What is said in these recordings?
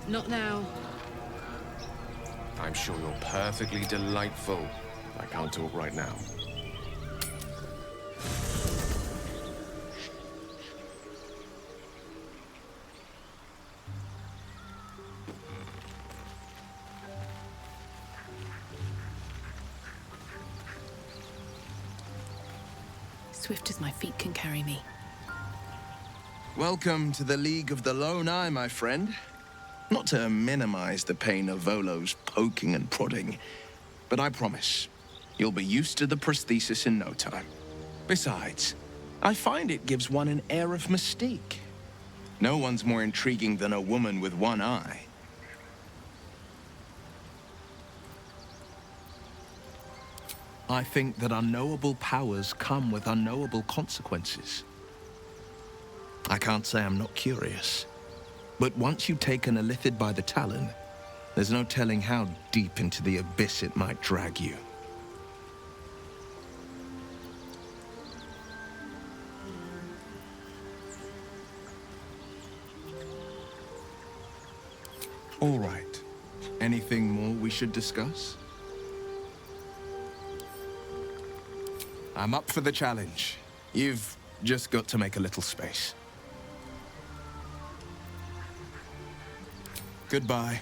Not now. I'm sure you're perfectly delightful. I can't talk right now. Swift as my feet can carry me. Welcome to the League of the Lone Eye, my friend. Not to minimize the pain of Volo's poking and prodding, but I promise, you'll be used to the prosthesis in no time. Besides, I find it gives one an air of mystique. No one's more intriguing than a woman with one eye. I think that unknowable powers come with unknowable consequences. I can't say I'm not curious, but once you've taken a lithid by the talon, there's no telling how deep into the abyss it might drag you. All right. Anything more we should discuss? I'm up for the challenge. You've just got to make a little space. Goodbye.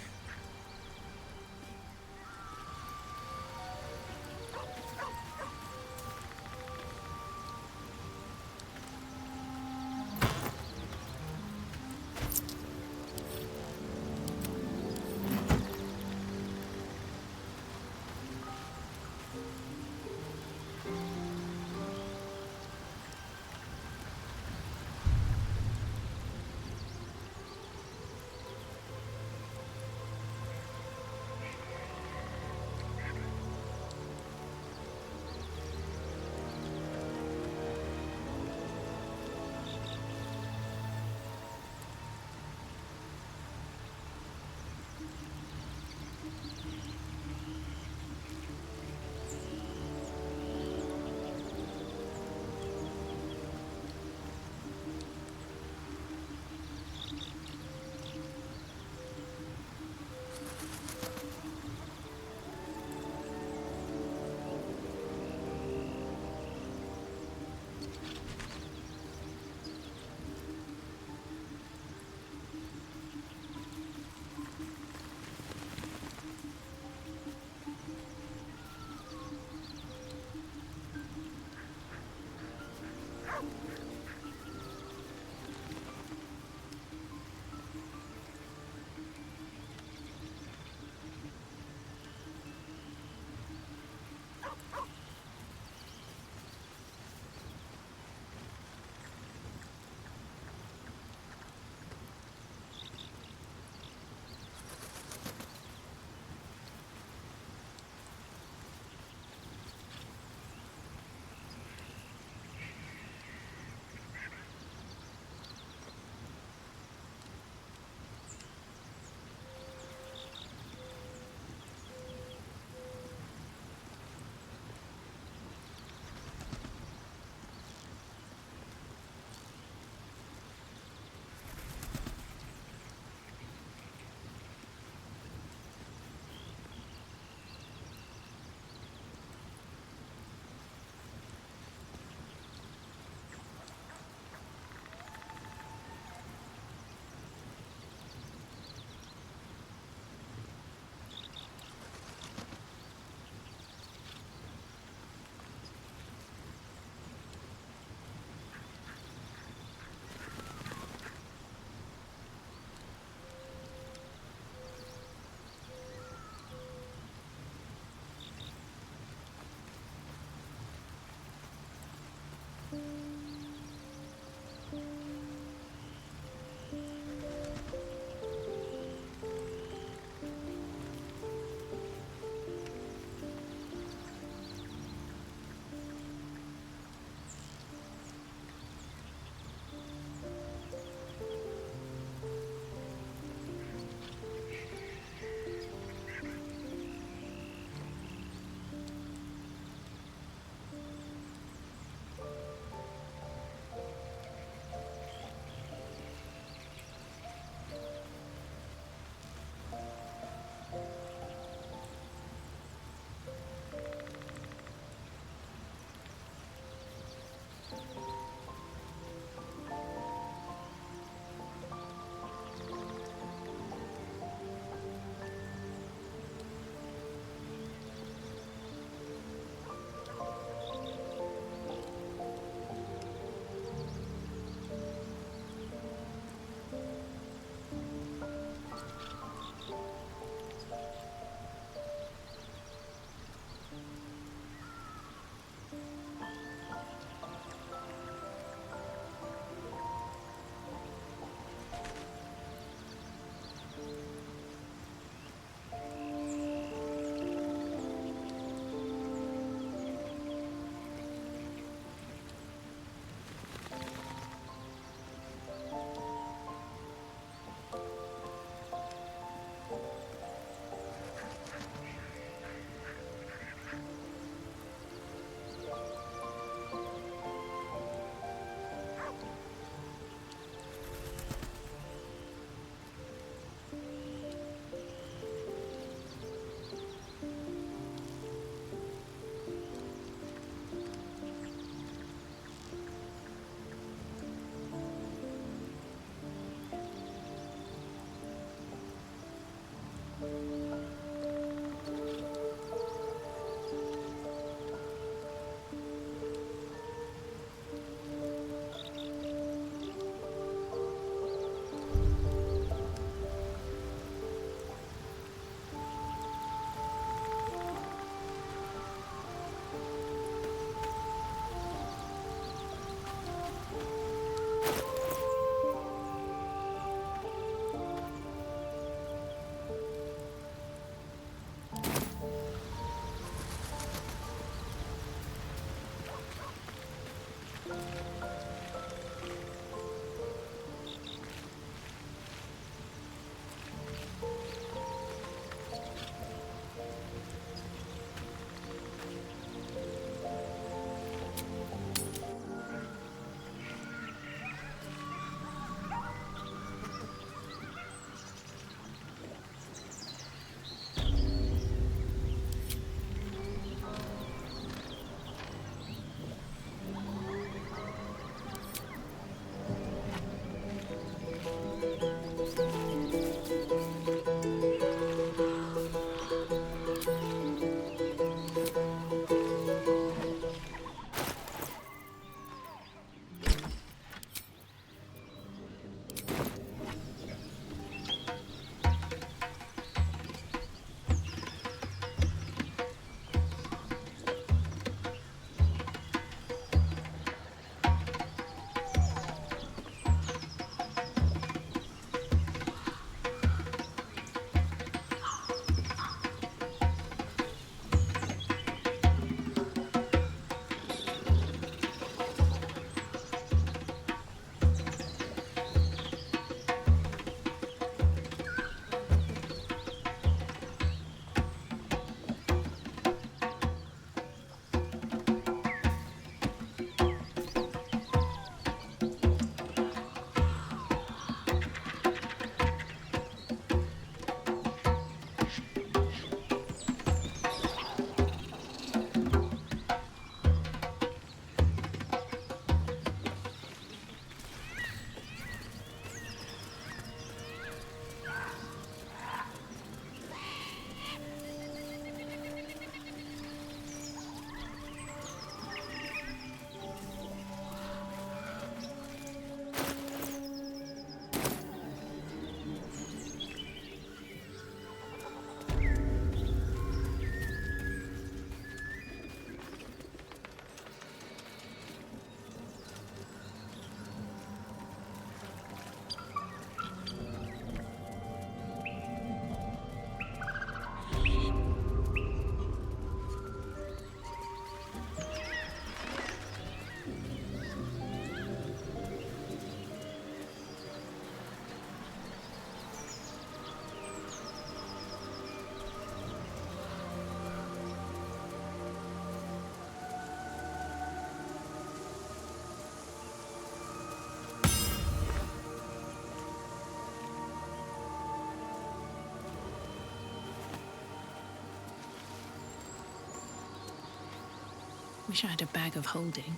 Wish I had a bag of holding.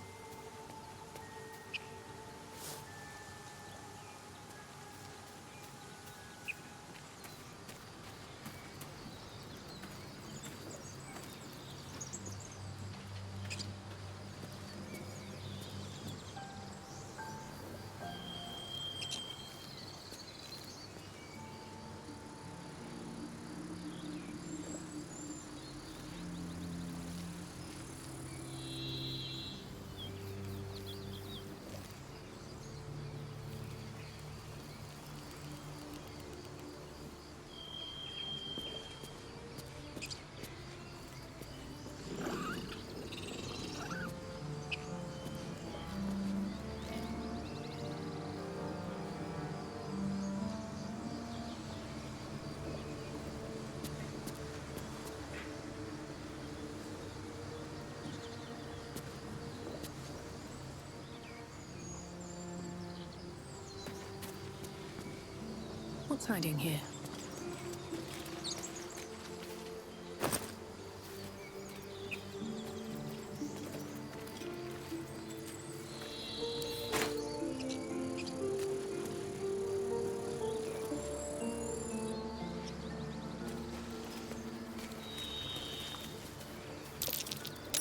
What's hiding here?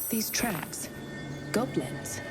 These tracks. Goblins.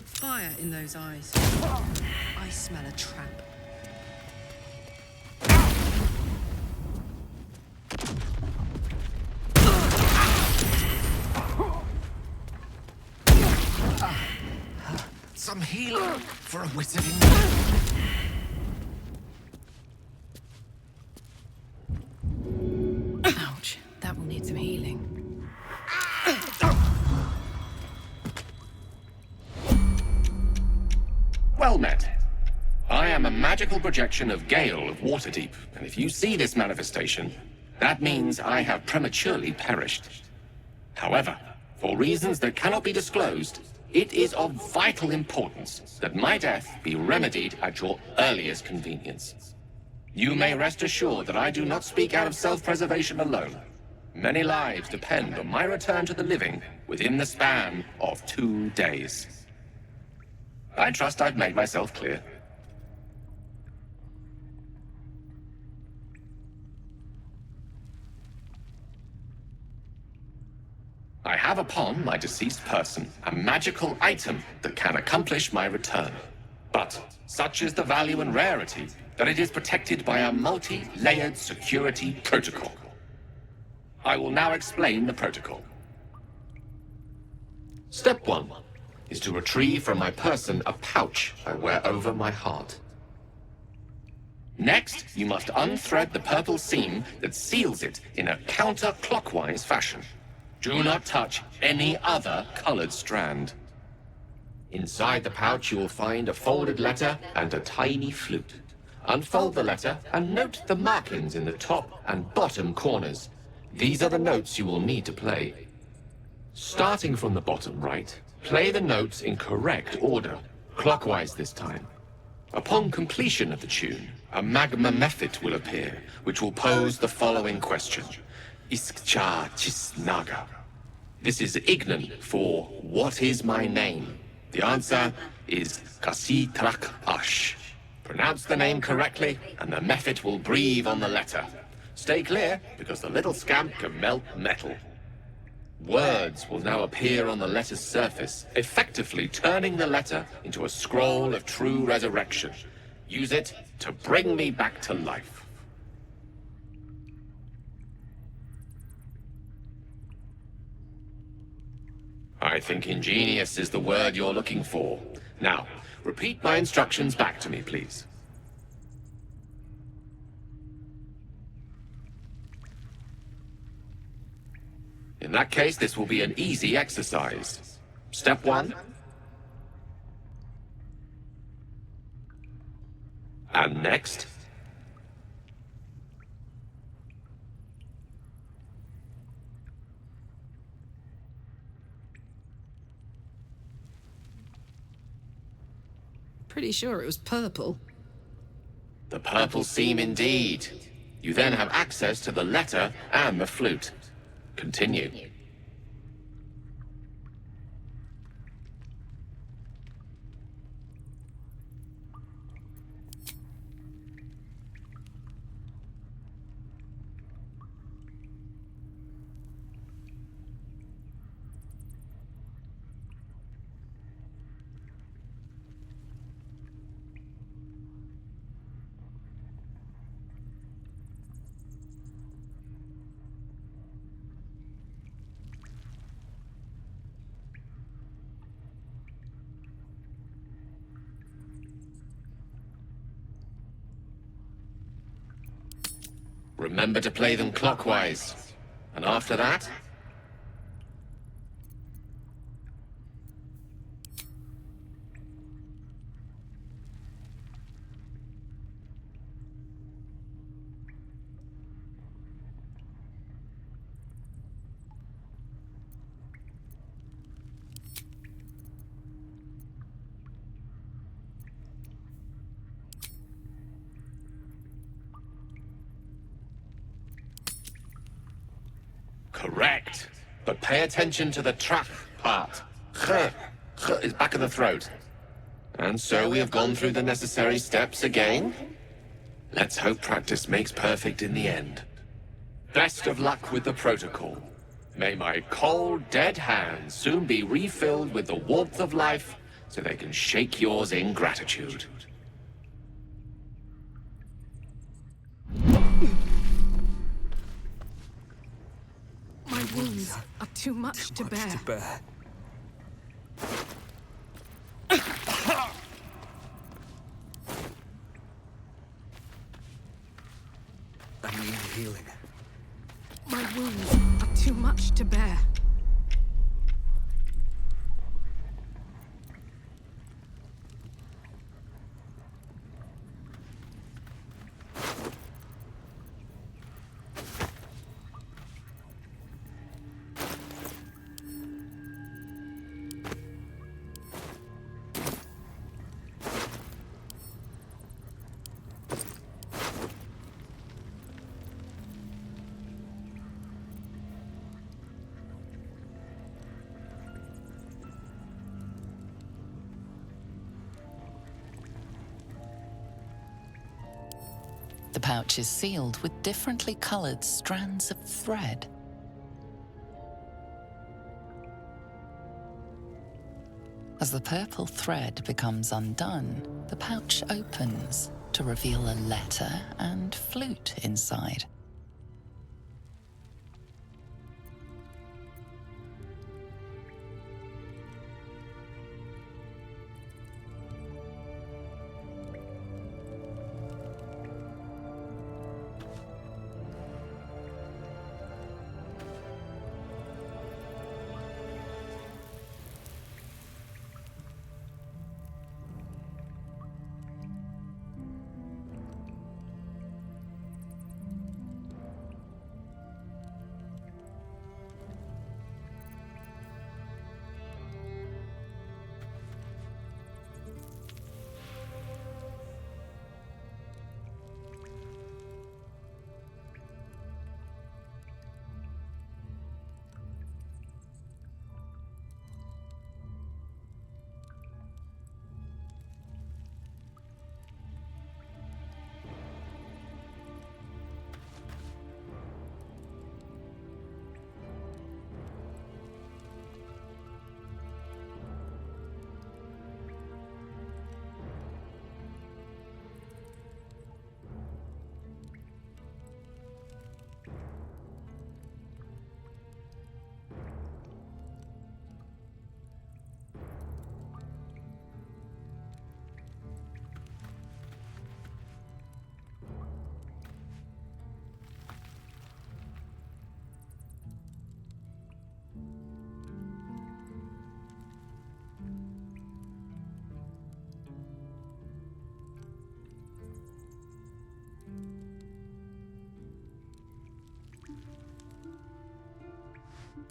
Fire in those eyes. I smell a trap. Some healing for a wizard in need. Ouch. That will need some healing. Well met. I am a magical projection of Gale of Waterdeep, and if you see this manifestation, that means I have prematurely perished. However, for reasons that cannot be disclosed, it is of vital importance that my death be remedied at your earliest convenience. You may rest assured that I do not speak out of self-preservation alone. Many lives depend on my return to the living within the span of 2 days. I trust I've made myself clear. I have upon my deceased person a magical item that can accomplish my return. But such is the value and rarity that it is protected by a multi-layered security protocol. I will now explain the protocol. Step 1 is to retrieve from my person a pouch I wear over my heart. Next, you must unthread the purple seam that seals it in a counterclockwise fashion. Do not touch any other colored strand. Inside the pouch, you will find a folded letter and a tiny flute. Unfold the letter and note the markings in the top and bottom corners. These are the notes you will need to play. Starting from the bottom right, play the notes in correct order, clockwise this time. Upon completion of the tune, a magma mephit will appear, which will pose the following question. Iskcha Chisnaga. This is Ignan for what is my name? The answer is Kasitrak Ash. Pronounce the name correctly, and the mephit will breathe on the letter. Stay clear, because the little scamp can melt metal. Words will now appear on the letter's surface, effectively turning the letter into a scroll of true resurrection. Use it to bring me back to life. I think ingenious is the word you're looking for. Now, repeat my instructions back to me, please. In that case, this will be an easy exercise. Step 1. And next. Pretty sure it was purple. The purple seam indeed. You then have access to the letter and the flute. Continue. Remember to play them clockwise. And after that, correct. But pay attention to the trach part. Ch is back of the throat. And so we have gone through the necessary steps again. Let's hope practice makes perfect in the end. Best of luck with the protocol. May my cold, dead hands soon be refilled with the warmth of life so they can shake yours in gratitude. My wounds are too much to bear. I need healing. My wounds are too much to bear. The pouch is sealed with differently colored strands of thread. As the purple thread becomes undone, the pouch opens to reveal a letter and flute inside.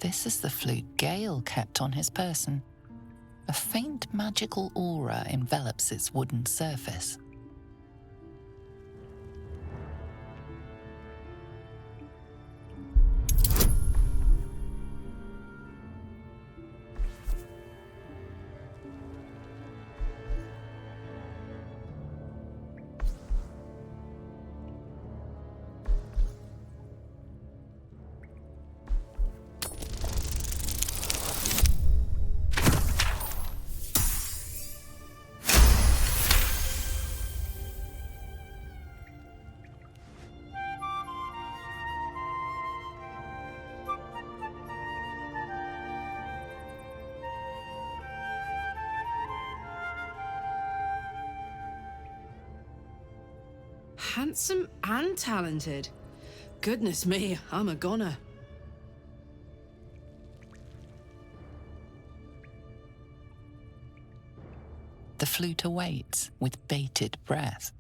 This is the flute Gale kept on his person. A faint magical aura envelops its wooden surface. Handsome and talented. Goodness me, I'm a goner. The flute awaits with bated breath.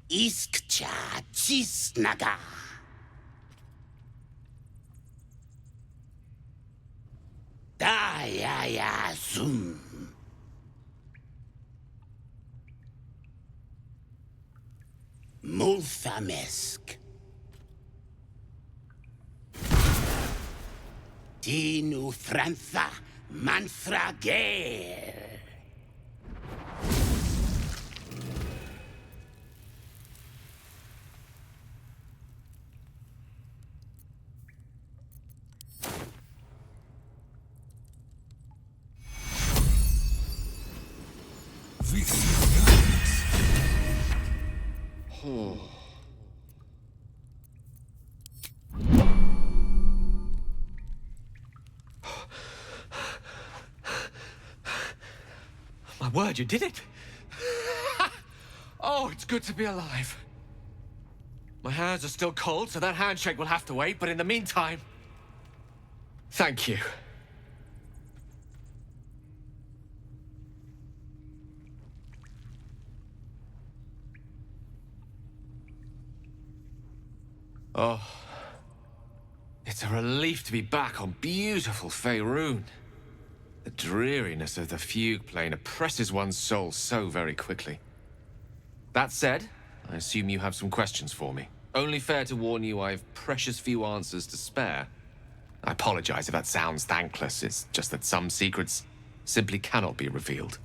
Iskcha Chisnaga. Dayaya Zum. Multhamesk. Tinu Frantha Manthrager. My word, you did it! Oh, it's good to be alive. My hands are still cold, so that handshake will have to wait, but in the meantime... Thank you. Oh... It's a relief to be back on beautiful Faerun. The dreariness of the fugue plane oppresses one's soul so very quickly. That said, I assume you have some questions for me. Only fair to warn you I've precious few answers to spare. I apologize if that sounds thankless, it's just that some secrets simply cannot be revealed.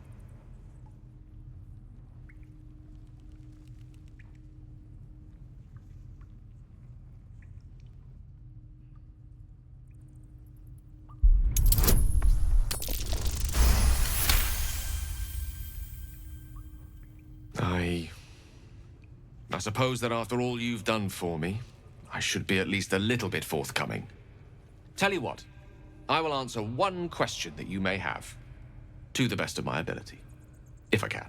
I suppose that after all you've done for me, I should be at least a little bit forthcoming. Tell you what, I will answer one question that you may have, to the best of my ability, if I can.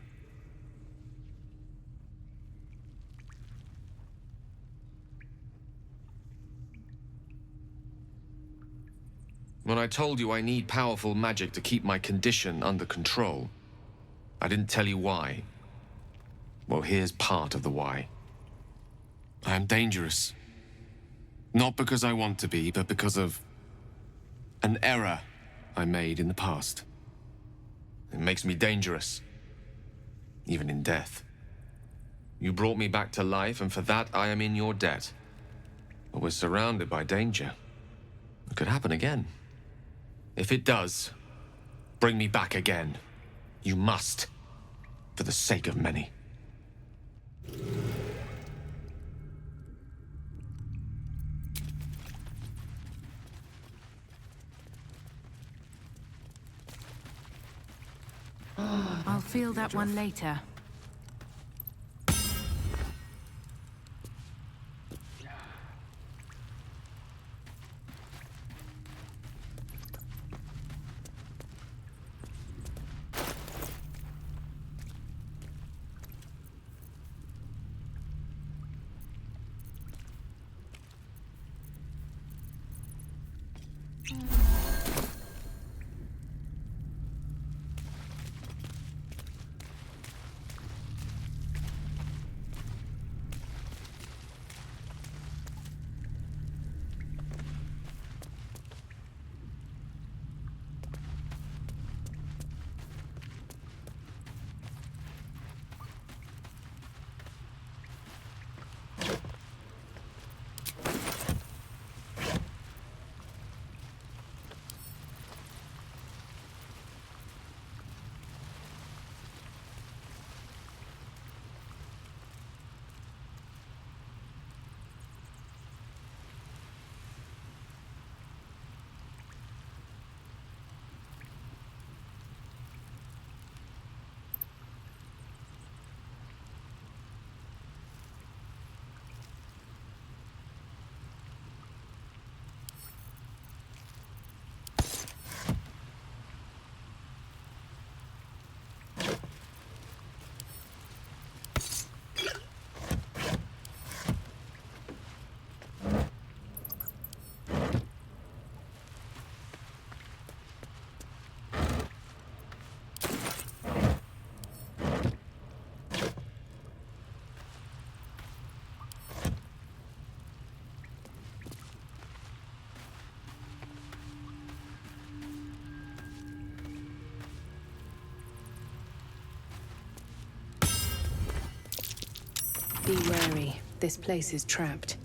When I told you I need powerful magic to keep my condition under control, I didn't tell you why. Well, here's part of the why. I am dangerous. Not because I want to be, but because of an error I made in the past. It makes me dangerous, even in death. You brought me back to life, and for that I am in your debt. But we're surrounded by danger. It could happen again. If it does, bring me back again. You must, for the sake of many. I'll feel that one later. Be wary. This place is trapped.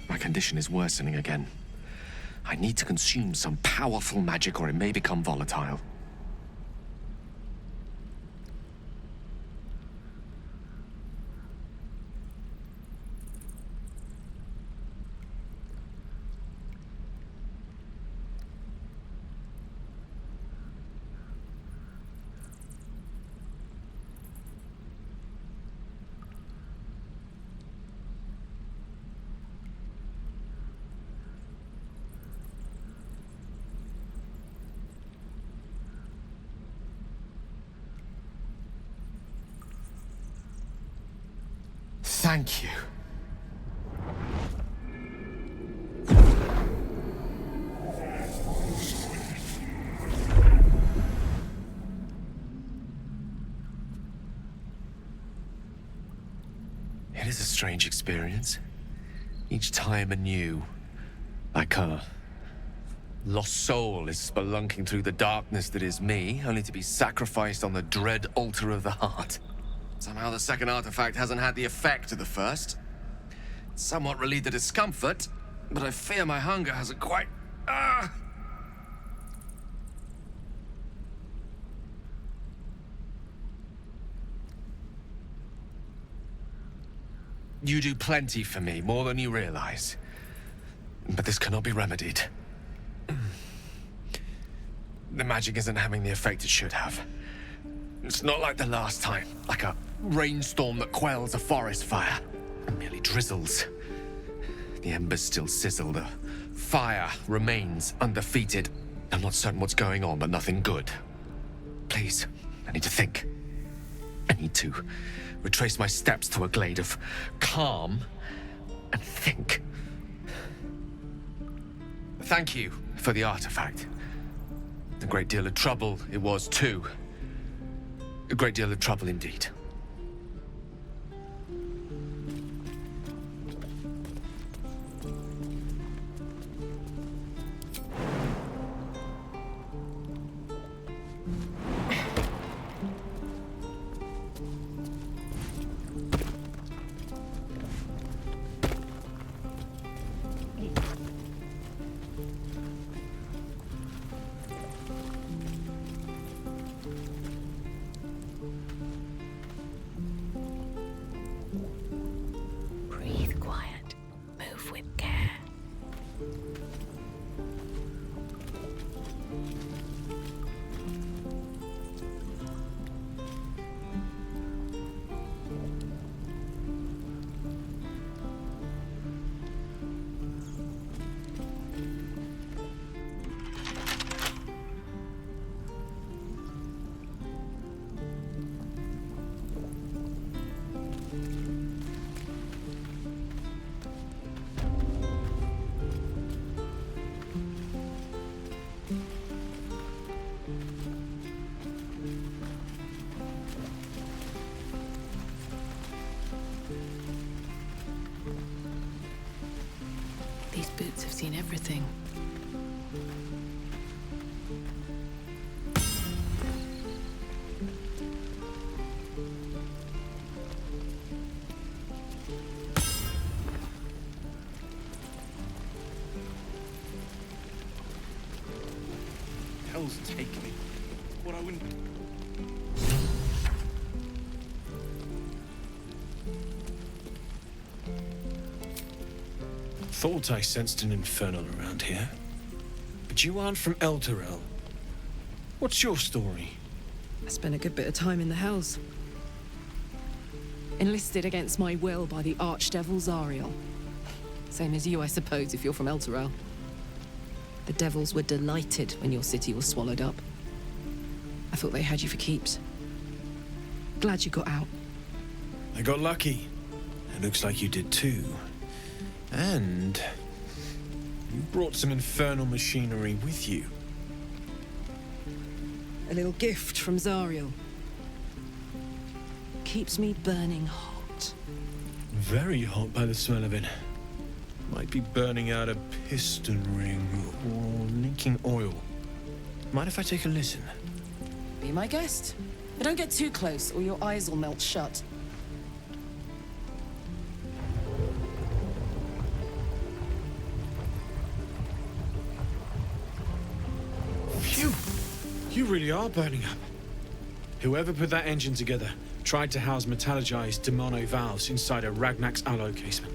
My condition is worsening again. I need to consume some powerful magic or it may become volatile. Thank you. It is a strange experience. Each time anew. Like a lost soul is spelunking through the darkness that is me, only to be sacrificed on the dread altar of the heart. Somehow the second artifact hasn't had the effect of the first. It's somewhat relieved the discomfort, but I fear my hunger hasn't quite... You do plenty for me, more than you realize. But this cannot be remedied. The magic isn't having the effect it should have. It's not like the last time, like a rainstorm that quells a forest fire. It merely drizzles. The embers still sizzle, the fire remains undefeated. I'm not certain what's going on, but nothing good. Please, I need to think. I need to retrace my steps to a glade of calm and think. Thank you for the artifact. A great deal of trouble it was too. A great deal of trouble indeed. Breathe quiet. Move with care. These boots have seen everything. Hell's take me. What I wouldn't. Thought I sensed an infernal around here. But you aren't from Elturel. What's your story? I spent a good bit of time in the Hells. Enlisted against my will by the Archdevil Zariel. Same as you, I suppose, if you're from Elturel. The devils were delighted when your city was swallowed up. I thought they had you for keeps. Glad you got out. I got lucky. It looks like you did too. And you brought some infernal machinery with you. A little gift from Zariel. Keeps me burning hot. Very hot by the smell of it. Might be burning out a piston ring or leaking oil. Mind if I take a listen? Be my guest. But don't get too close or your eyes will melt shut. Phew! You really are burning up. Whoever put that engine together tried to house metallurgized Demono valves inside a Ragnak's alloy casement.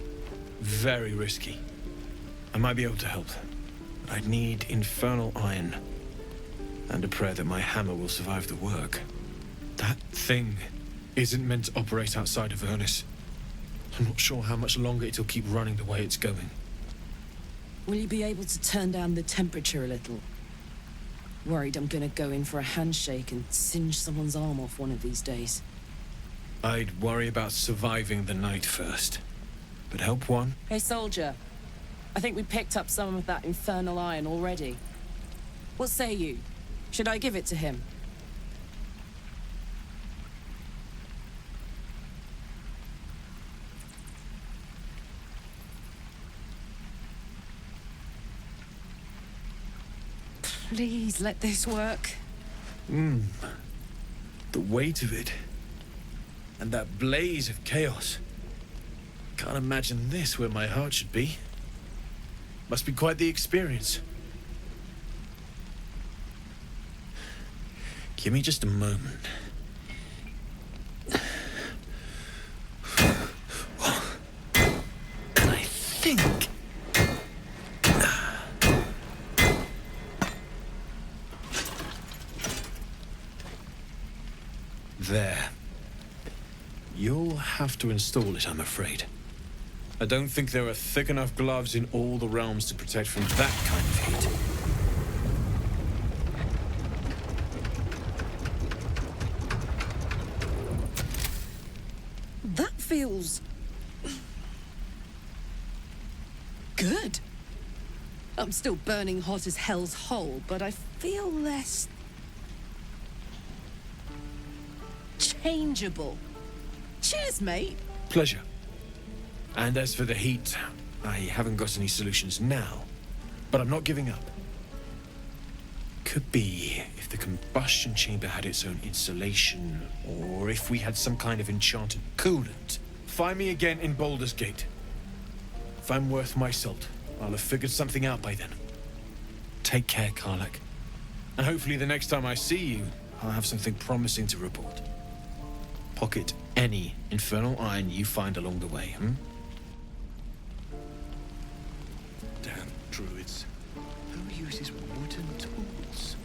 Very risky. I might be able to help, but I'd need infernal iron. And a prayer that my hammer will survive the work. That thing isn't meant to operate outside of Ernest. I'm not sure how much longer it'll keep running the way it's going. Will you be able to turn down the temperature a little? Worried I'm gonna go in for a handshake and singe someone's arm off one of these days. I'd worry about surviving the night first. But help one? Hey, soldier. I think we picked up some of that infernal iron already. What say you? Should I give it to him? Please let this work. The weight of it. And that blaze of chaos. Can't imagine this where my heart should be. Must be quite the experience. Give me just a moment. I think have to install it, I'm afraid. I don't think there are thick enough gloves in all the realms to protect from that kind of heat. That feels... good. I'm still burning hot as hell's hole, but I feel less... changeable. Cheers, mate. Pleasure. And as for the heat, I haven't got any solutions now, but I'm not giving up. Could be if the combustion chamber had its own insulation, or if we had some kind of enchanted coolant. Find me again in Baldur's Gate. If I'm worth my salt, I'll have figured something out by then. Take care, Karlak. And hopefully the next time I see you, I'll have something promising to report. Pocket any infernal iron you find along the way, Damn druids. Who uses wooden tools?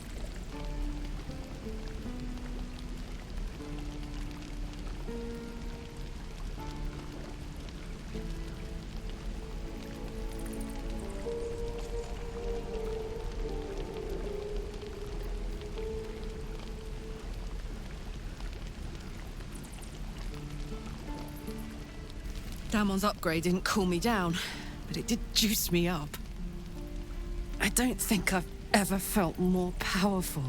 Damon's upgrade didn't cool me down, but it did juice me up. I don't think I've ever felt more powerful.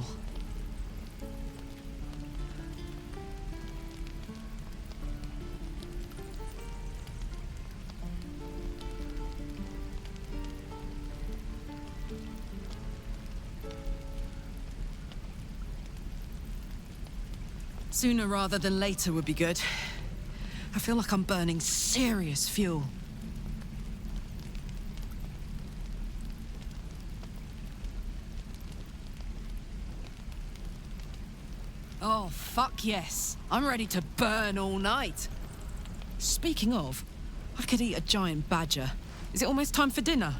Sooner rather than later would be good. I feel like I'm burning serious fuel. Oh, fuck yes. I'm ready to burn all night. Speaking of, I could eat a giant badger. Is it almost time for dinner?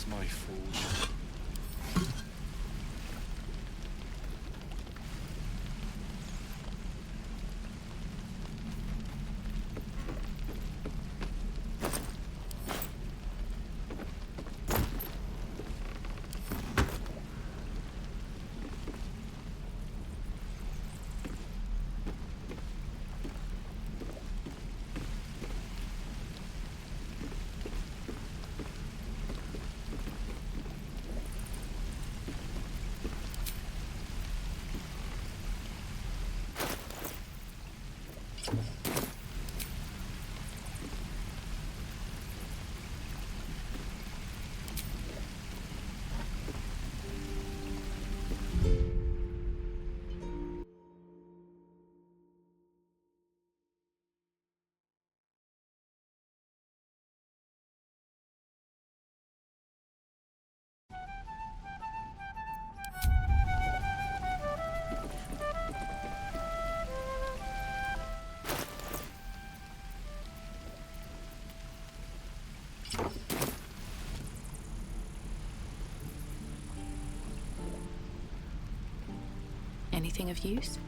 miss my forge. Anything of use?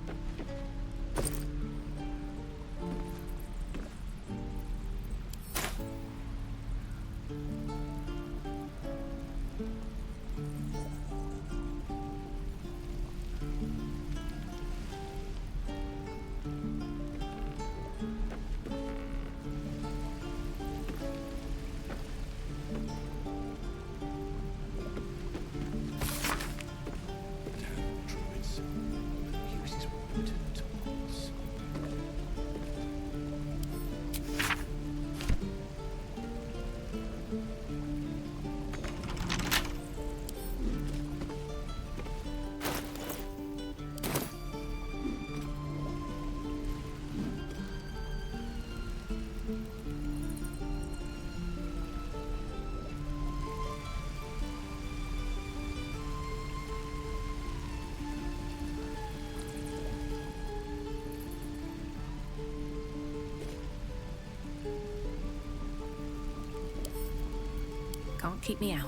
Can't keep me out.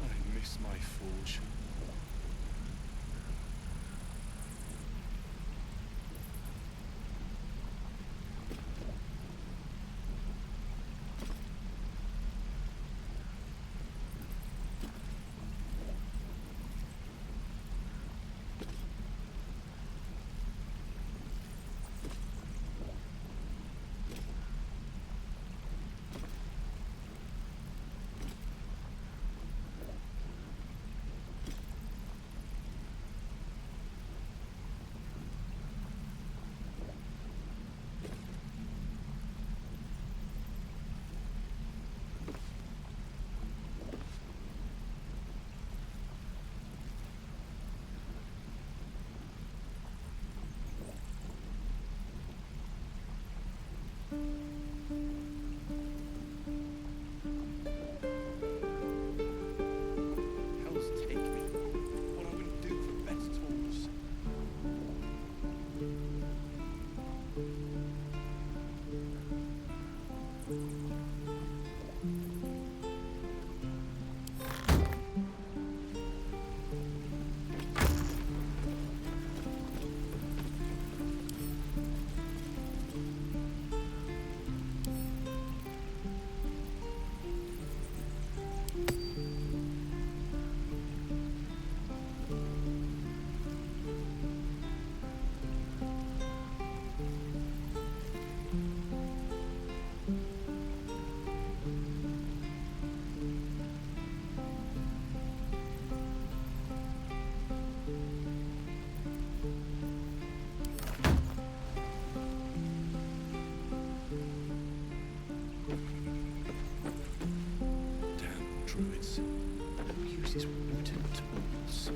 I miss my forge. druids. Who uses wooden tools?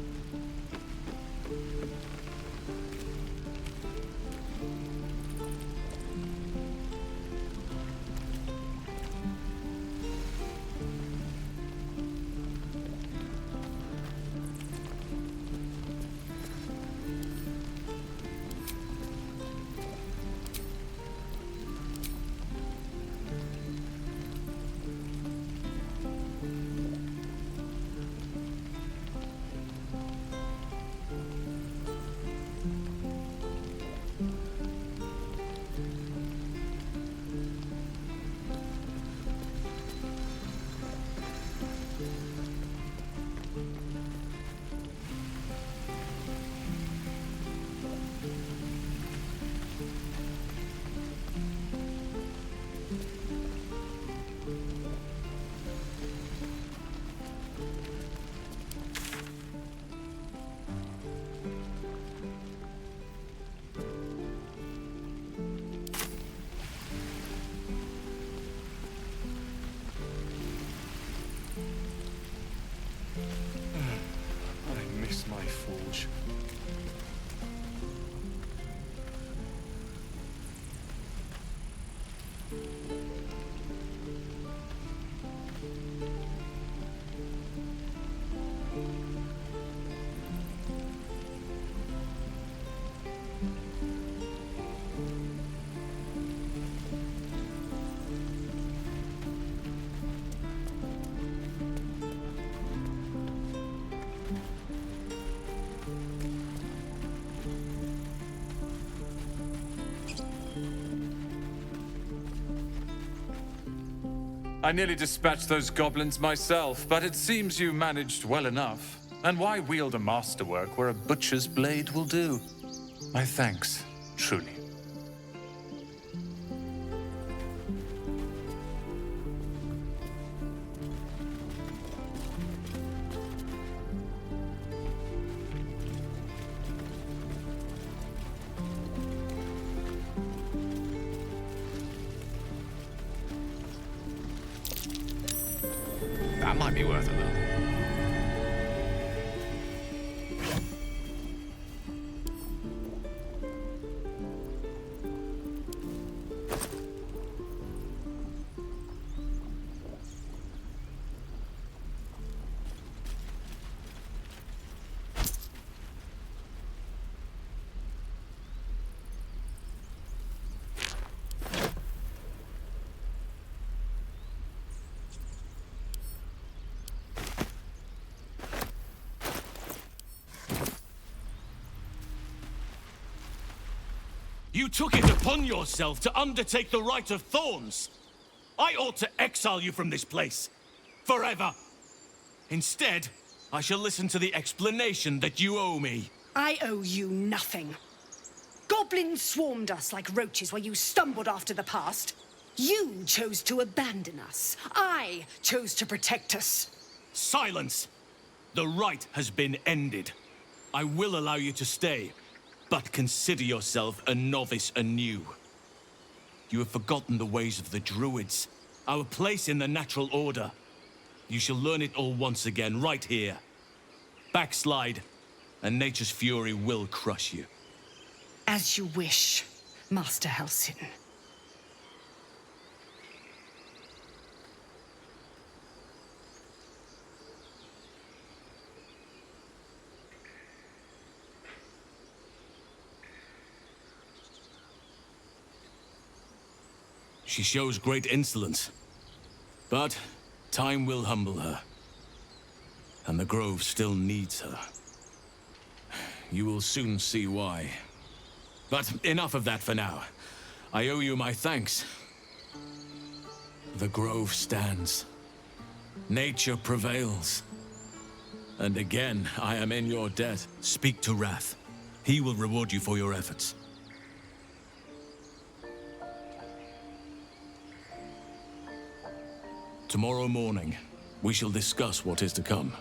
I miss my forge. I nearly dispatched those goblins myself, but it seems you managed well enough. And why wield a masterwork where a butcher's blade will do? My thanks, truly. That might be worth a look. You took it upon yourself to undertake the Rite of Thorns. I ought to exile you from this place. Forever. Instead, I shall listen to the explanation that you owe me. I owe you nothing. Goblins swarmed us like roaches while you stumbled after the past. You chose to abandon us. I chose to protect us. Silence! The rite has been ended. I will allow you to stay. But consider yourself a novice anew. You have forgotten the ways of the druids, our place in the natural order. You shall learn it all once again, right here. Backslide, and nature's fury will crush you. As you wish, Master Halsin. She shows great insolence. But time will humble her. And the Grove still needs her. You will soon see why. But enough of that for now. I owe you my thanks. The Grove stands. Nature prevails. And again, I am in your debt. Speak to Wrath. He will reward you for your efforts. Tomorrow morning, we shall discuss what is to come.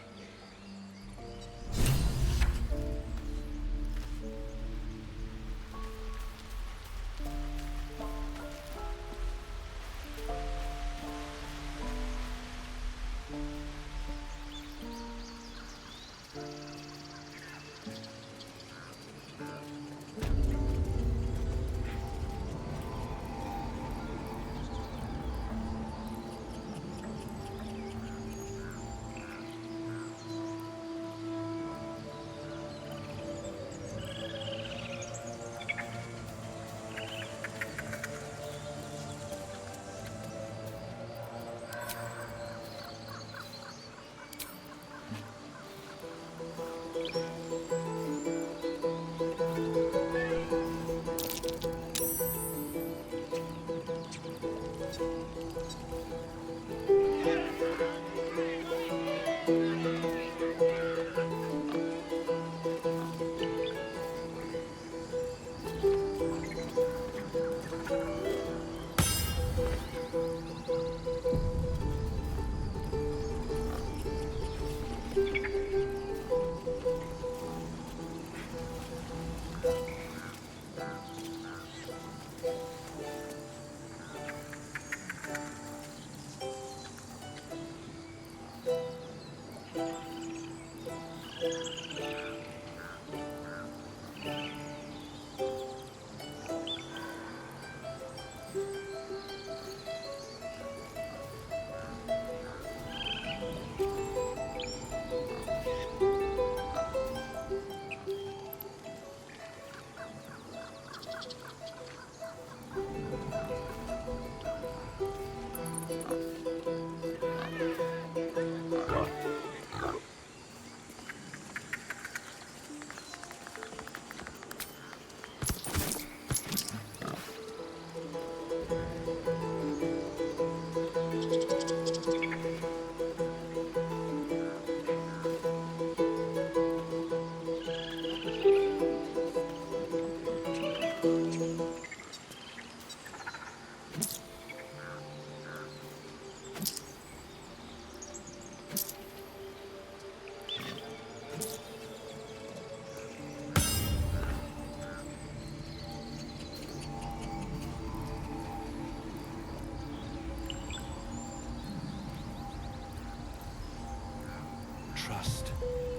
Trust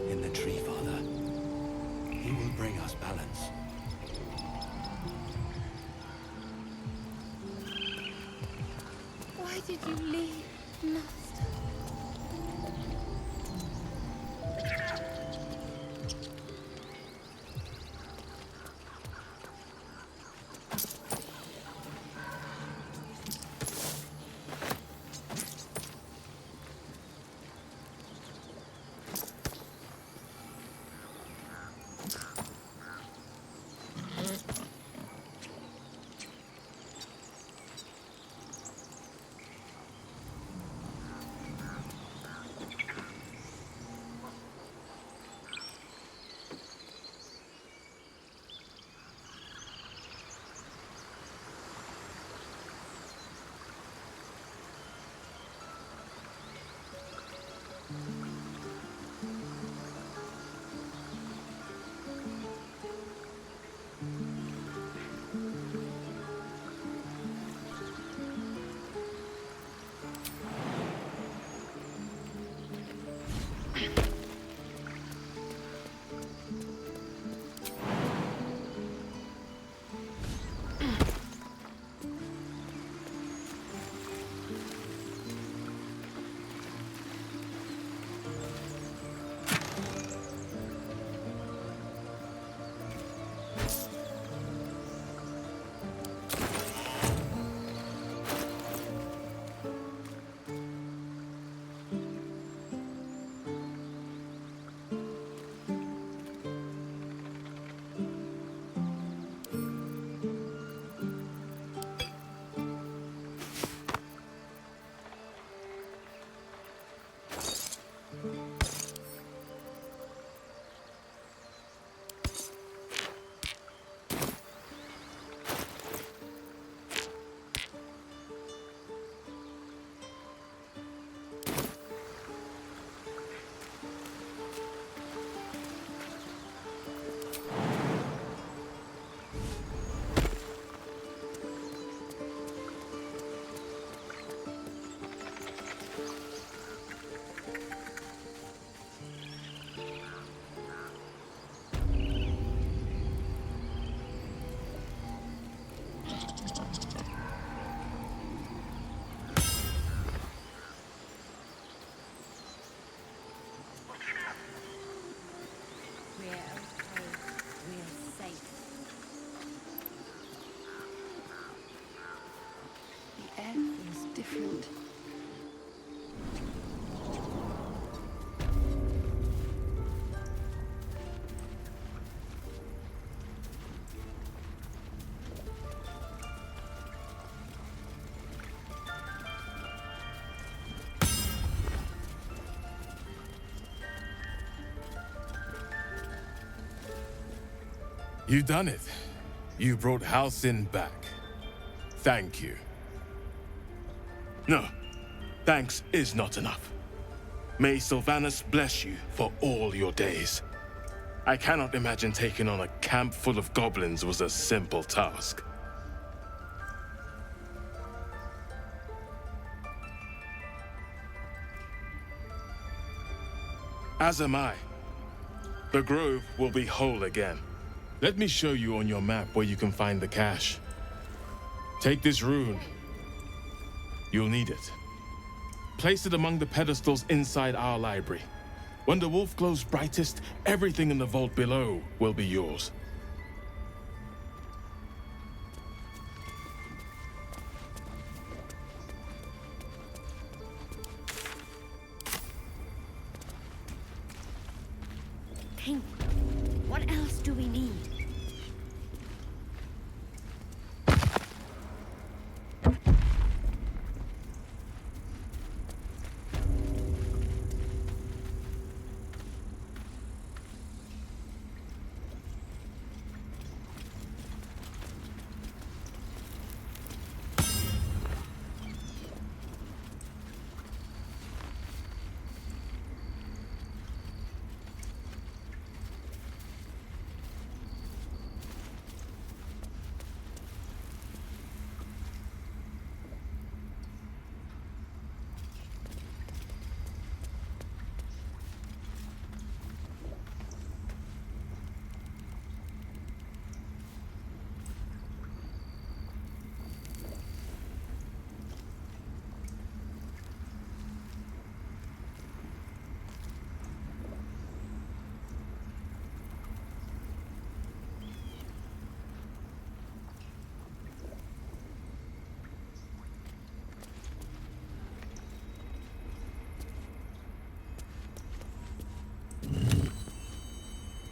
in the Tree Father. He will bring us balance. Why did you leave, Master? Different. You done it. You brought Halcyon back. Thank you. No, thanks is not enough. May Sylvanus bless you for all your days. I cannot imagine taking on a camp full of goblins was a simple task. As am I. The grove will be whole again. Let me show you on your map where you can find the cache. Take this rune. You'll need it. Place it among the pedestals inside our library. When the wolf glows brightest, everything in the vault below will be yours. King, what else do we need?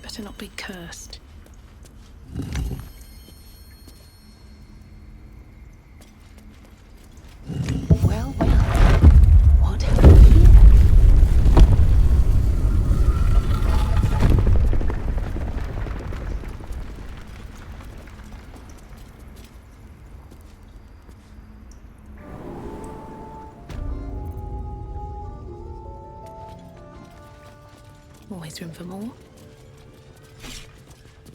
Better not be cursed. Well, well. What have we here? Always room for more.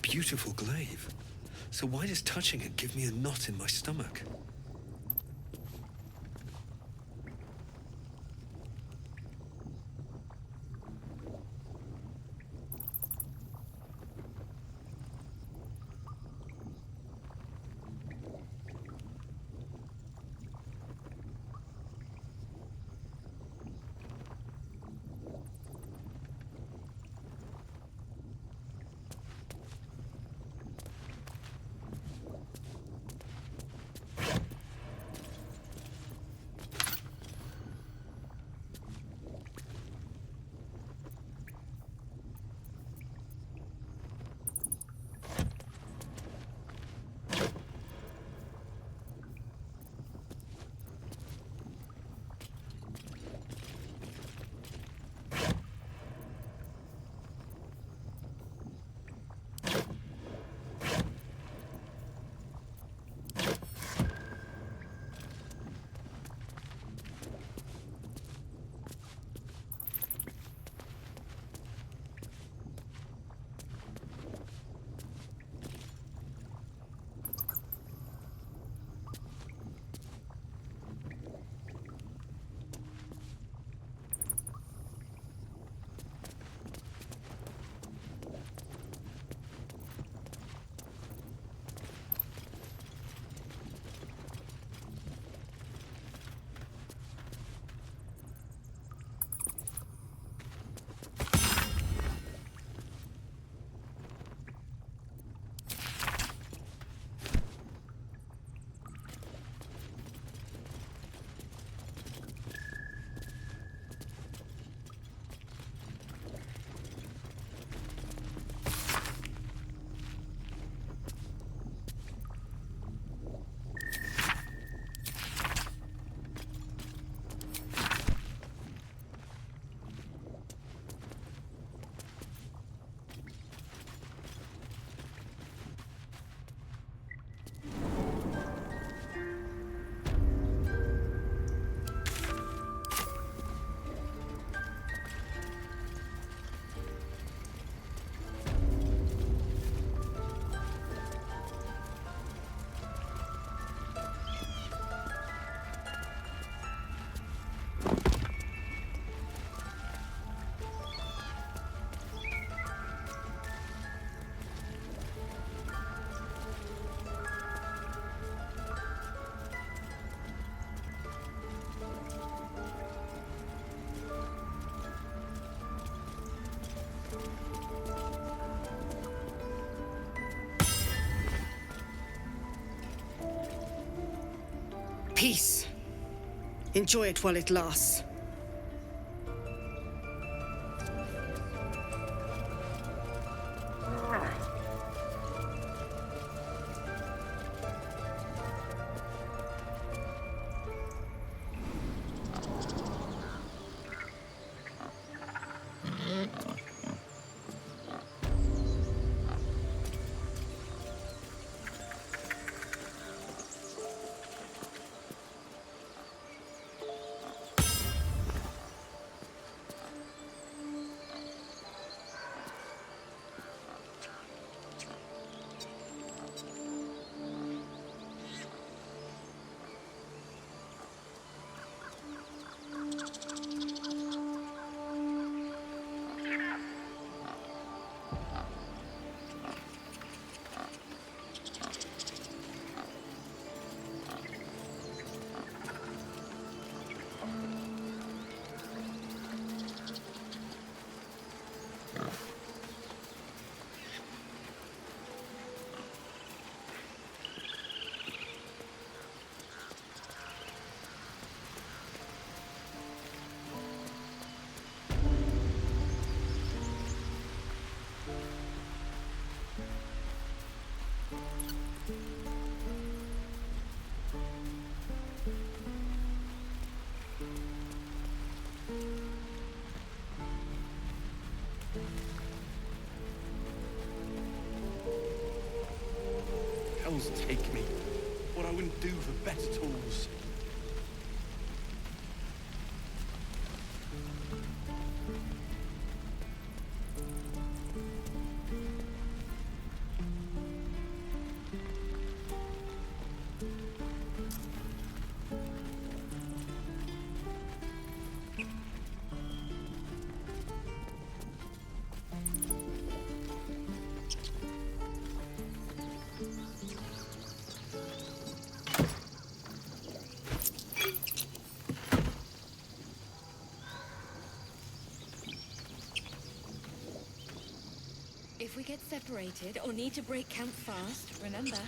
Beautiful glaive. So why does touching it give me a knot in my stomach? Peace. Enjoy it while it lasts. Hells take me. What I wouldn't do for better tools. If we get separated or need to break camp fast, remember,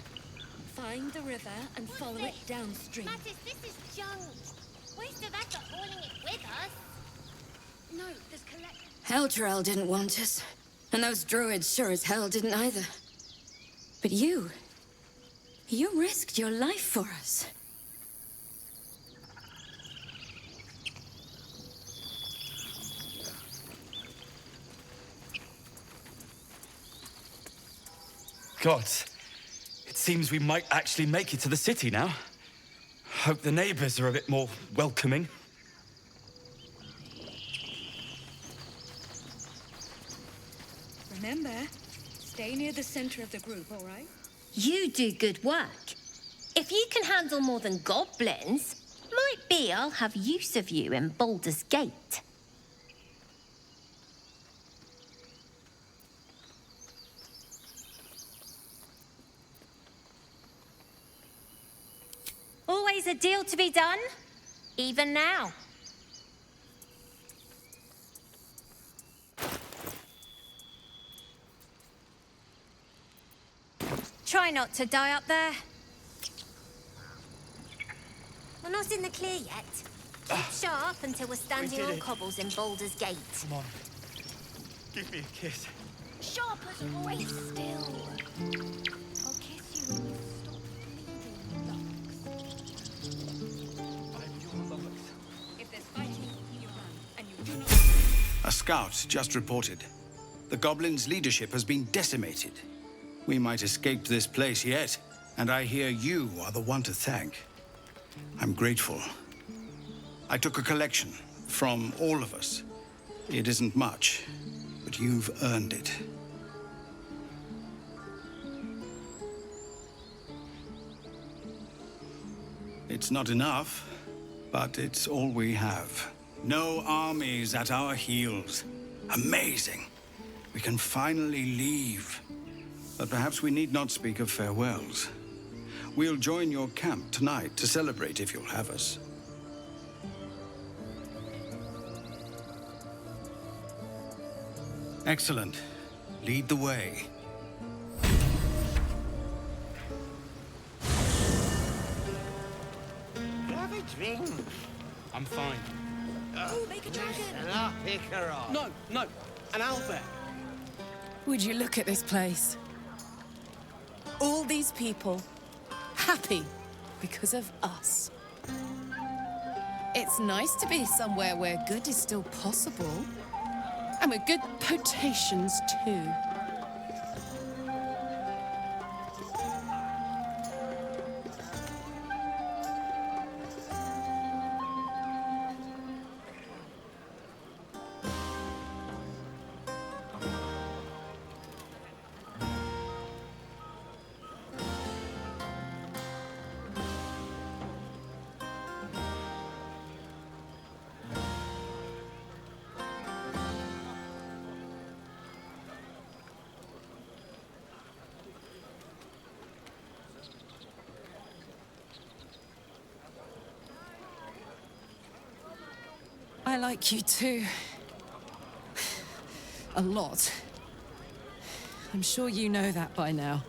find the river and follow it downstream. Mattis, this is junk. Waste of effort hauling it with us. No, there's Elturel didn't want us, and those druids sure as hell didn't either. But you risked your life for us. Gods, it seems we might actually make it to the city now. Hope the neighbors are a bit more welcoming. Remember, stay near the center of the group, all right? You do good work. If you can handle more than goblins, might be I'll have use of you in Baldur's Gate. Always a deal to be done, even now. Try not to die up there. We're not in the clear yet. Keep sharp until we're standing on cobbles in Baldur's Gate. Come on. Give me a kiss. Sharp as always still. I'll kiss you when you stop bleeding, Lux. If there's fighting, you run, and you do not... A scout just reported. The goblins' leadership has been decimated. We might escape this place yet, and I hear you are the one to thank. I'm grateful. I took a collection from all of us. It isn't much, but you've earned it. It's not enough, but it's all we have. No armies at our heels. Amazing. We can finally leave. But perhaps we need not speak of farewells. We'll join your camp tonight to celebrate if you'll have us. Excellent. Lead the way. drink? I'm fine. Oh, make a dragon! And I'll pick her up. No, no, an owlbear. Would you look at this place? All these people happy because of us. It's nice to be somewhere where good is still possible. And with good potations, too. I like you too. A lot. I'm sure you know that by now.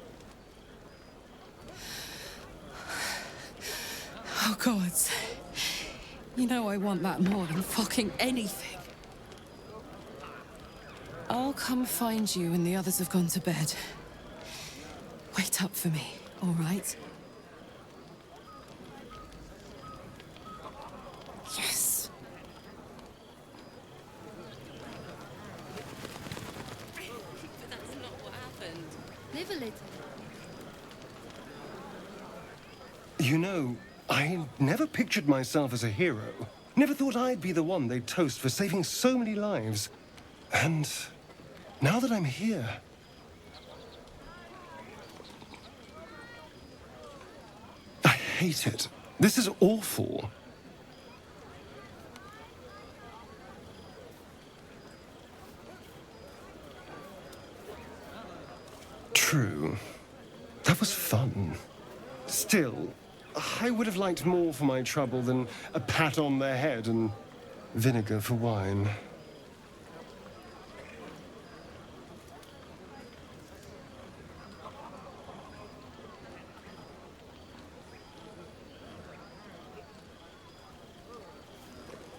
Oh, God. You know I want that more than fucking anything. I'll come find you when the others have gone to bed. Wait up for me, all right? Yes. But that's not what happened. Live a little. You know, I never pictured myself as a hero. Never thought I'd be the one they'd toast for saving so many lives. And now that I'm here, I hate it. This is awful. True. That was fun. Still, I would have liked more for my trouble than a pat on the head and vinegar for wine.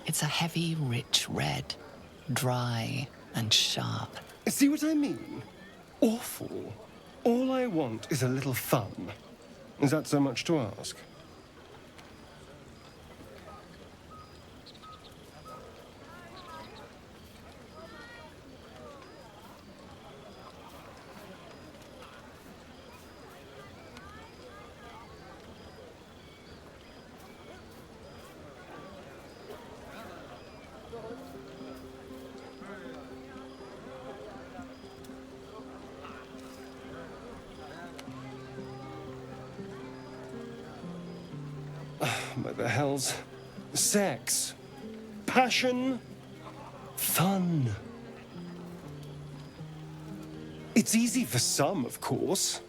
It's a heavy, rich red, dry and sharp. See what I mean? Awful. All I want is a little fun. Is that so much to ask? What the hell's... Sex. Passion. Fun. It's easy for some, of course.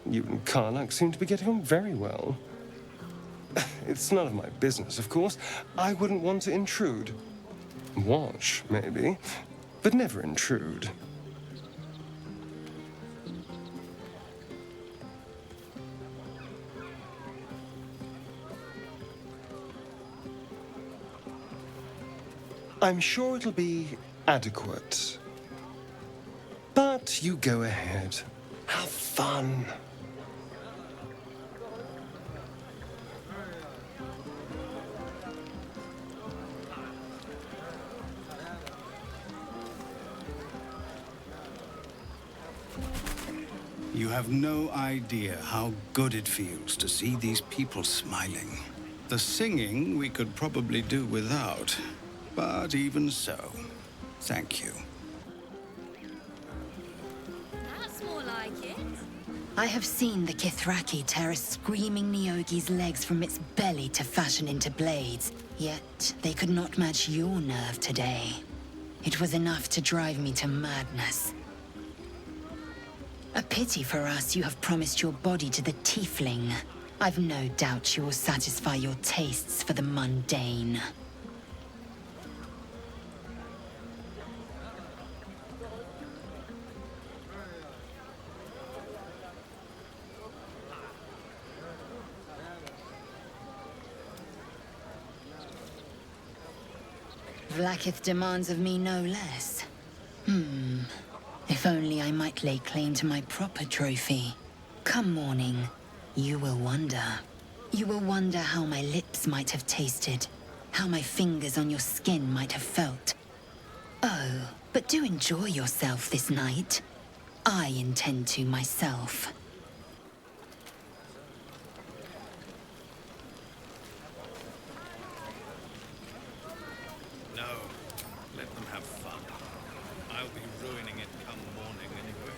You and Karlak seem to be getting on very well. It's none of my business, of course. I wouldn't want to intrude. Watch, maybe, but never intrude. I'm sure it'll be adequate. But you go ahead. Have fun. You have no idea how good it feels to see these people smiling. The singing we could probably do without, but even so, thank you. That's more like it. I have seen the Kithraki tear a screaming Neogi's legs from its belly to fashion into blades, yet they could not match your nerve today. It was enough to drive me to madness. A pity for us you have promised your body to the tiefling. I've no doubt you will satisfy your tastes for the mundane. Vlaakith demands of me no less. If only I might lay claim to my proper trophy. Come morning, you will wonder. You will wonder how my lips might have tasted, how my fingers on your skin might have felt. Oh, but do enjoy yourself this night. I intend to myself. No, let them have fun. I'll be ruining it come morning anyway.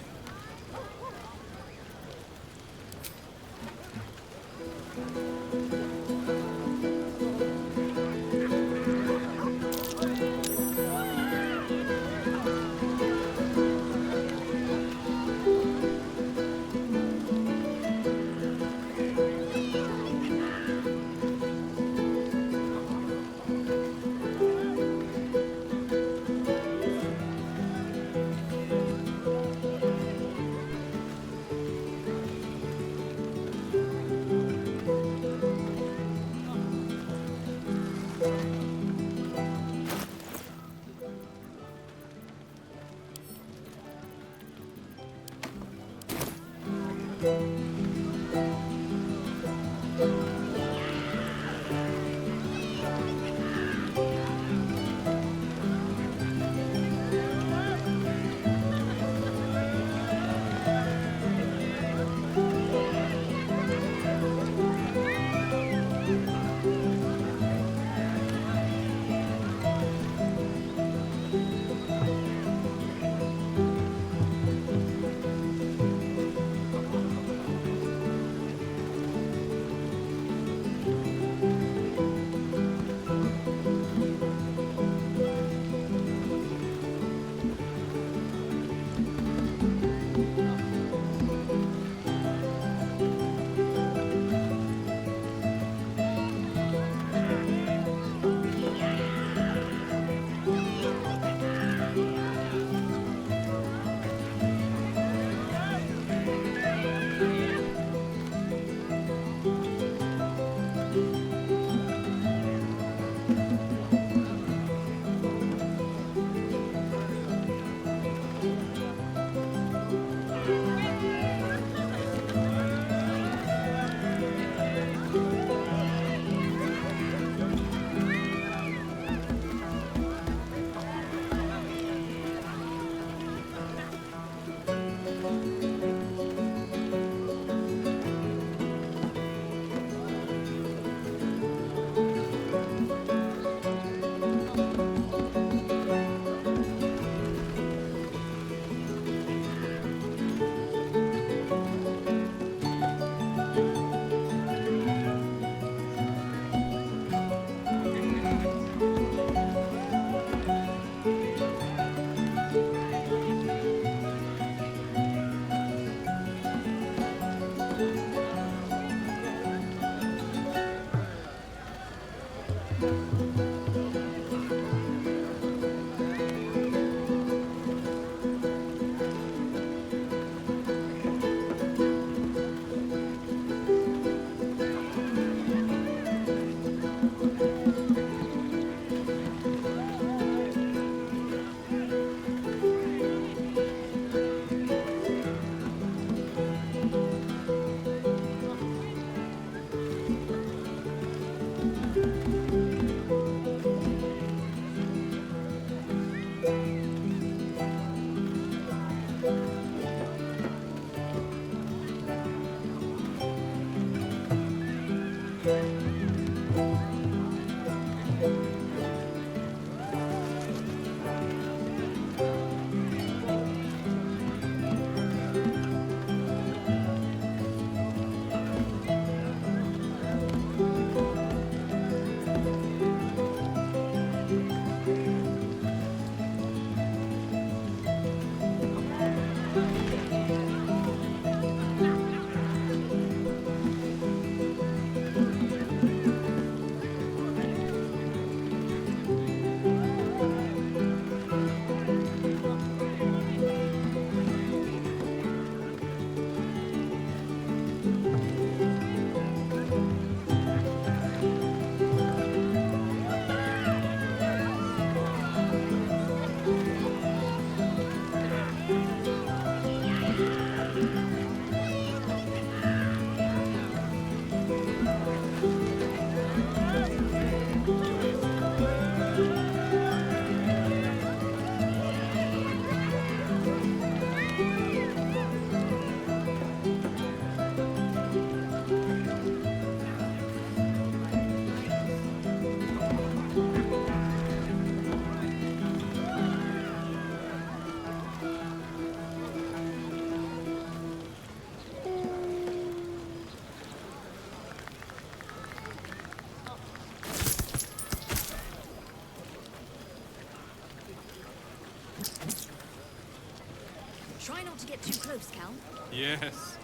Too close, Cal. Yes.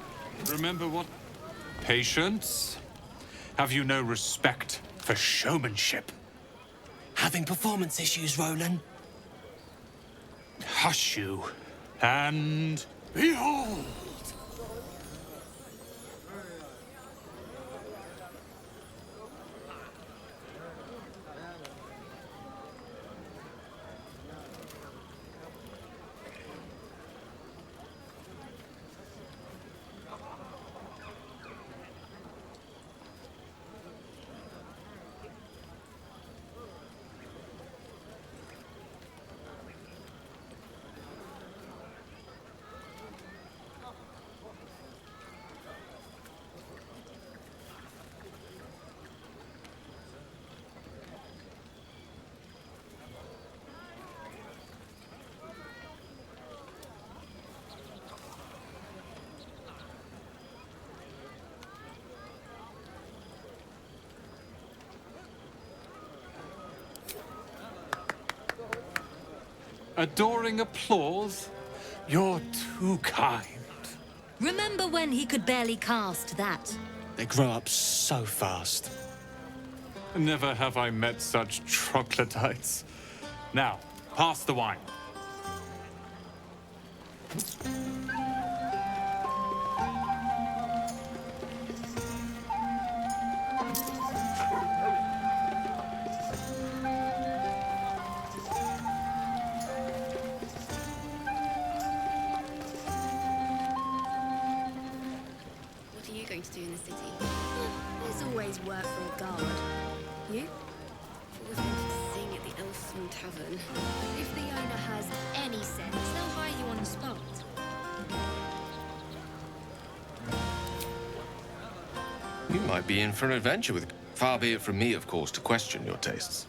Remember what? Patience? Have you no respect for showmanship? Having performance issues, Roland? Hush you, and behold! Adoring applause? You're too kind. Remember when he could barely cast that? They grow up so fast. Never have I met such troglodytes. Now, pass the wine. What are you going to do in the city? There's always work for a guard. You? Always wanted to sing at the Elfsman Tavern. If the owner has any sense, they'll hire you on the spot. You might be in for an adventure with... Far be it from me, of course, to question your tastes.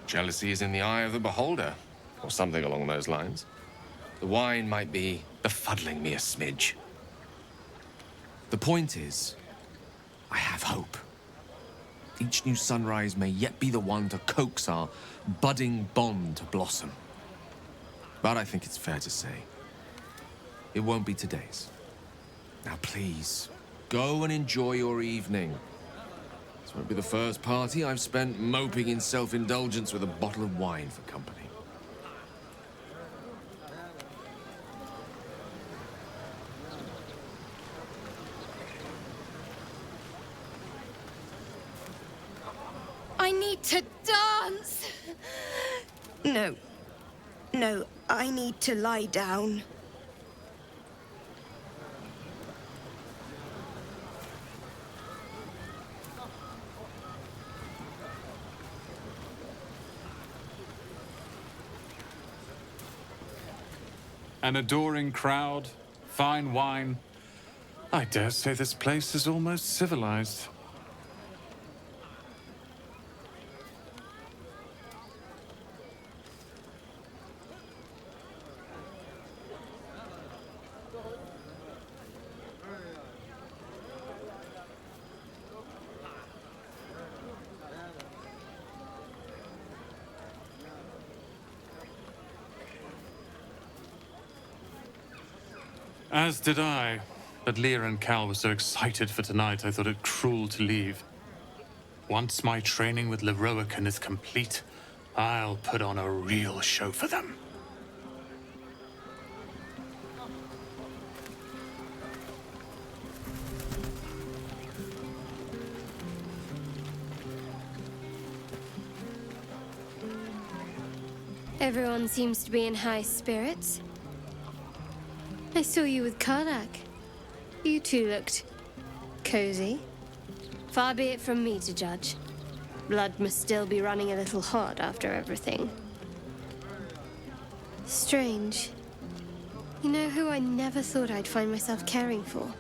Jealousy is in the eye of the beholder, or something along those lines. The wine might be befuddling me a smidge. The point is, I have hope. Each new sunrise may yet be the one to coax our budding bond to blossom. But I think it's fair to say, it won't be today's. Now please, go and enjoy your evening. This won't be the first party I've spent moping in self-indulgence with a bottle of wine for company. I need to dance! No. No, I need to lie down. An adoring crowd, fine wine. I dare say this place is almost civilized. As did I. But Lear and Cal were so excited for tonight, I thought it cruel to leave. Once my training with Leroican is complete, I'll put on a real show for them. Everyone seems to be in high spirits. I saw you with Karlak. You two looked cozy. Far be it from me to judge. Blood must still be running a little hot after everything. Strange. You know who I never thought I'd find myself caring for?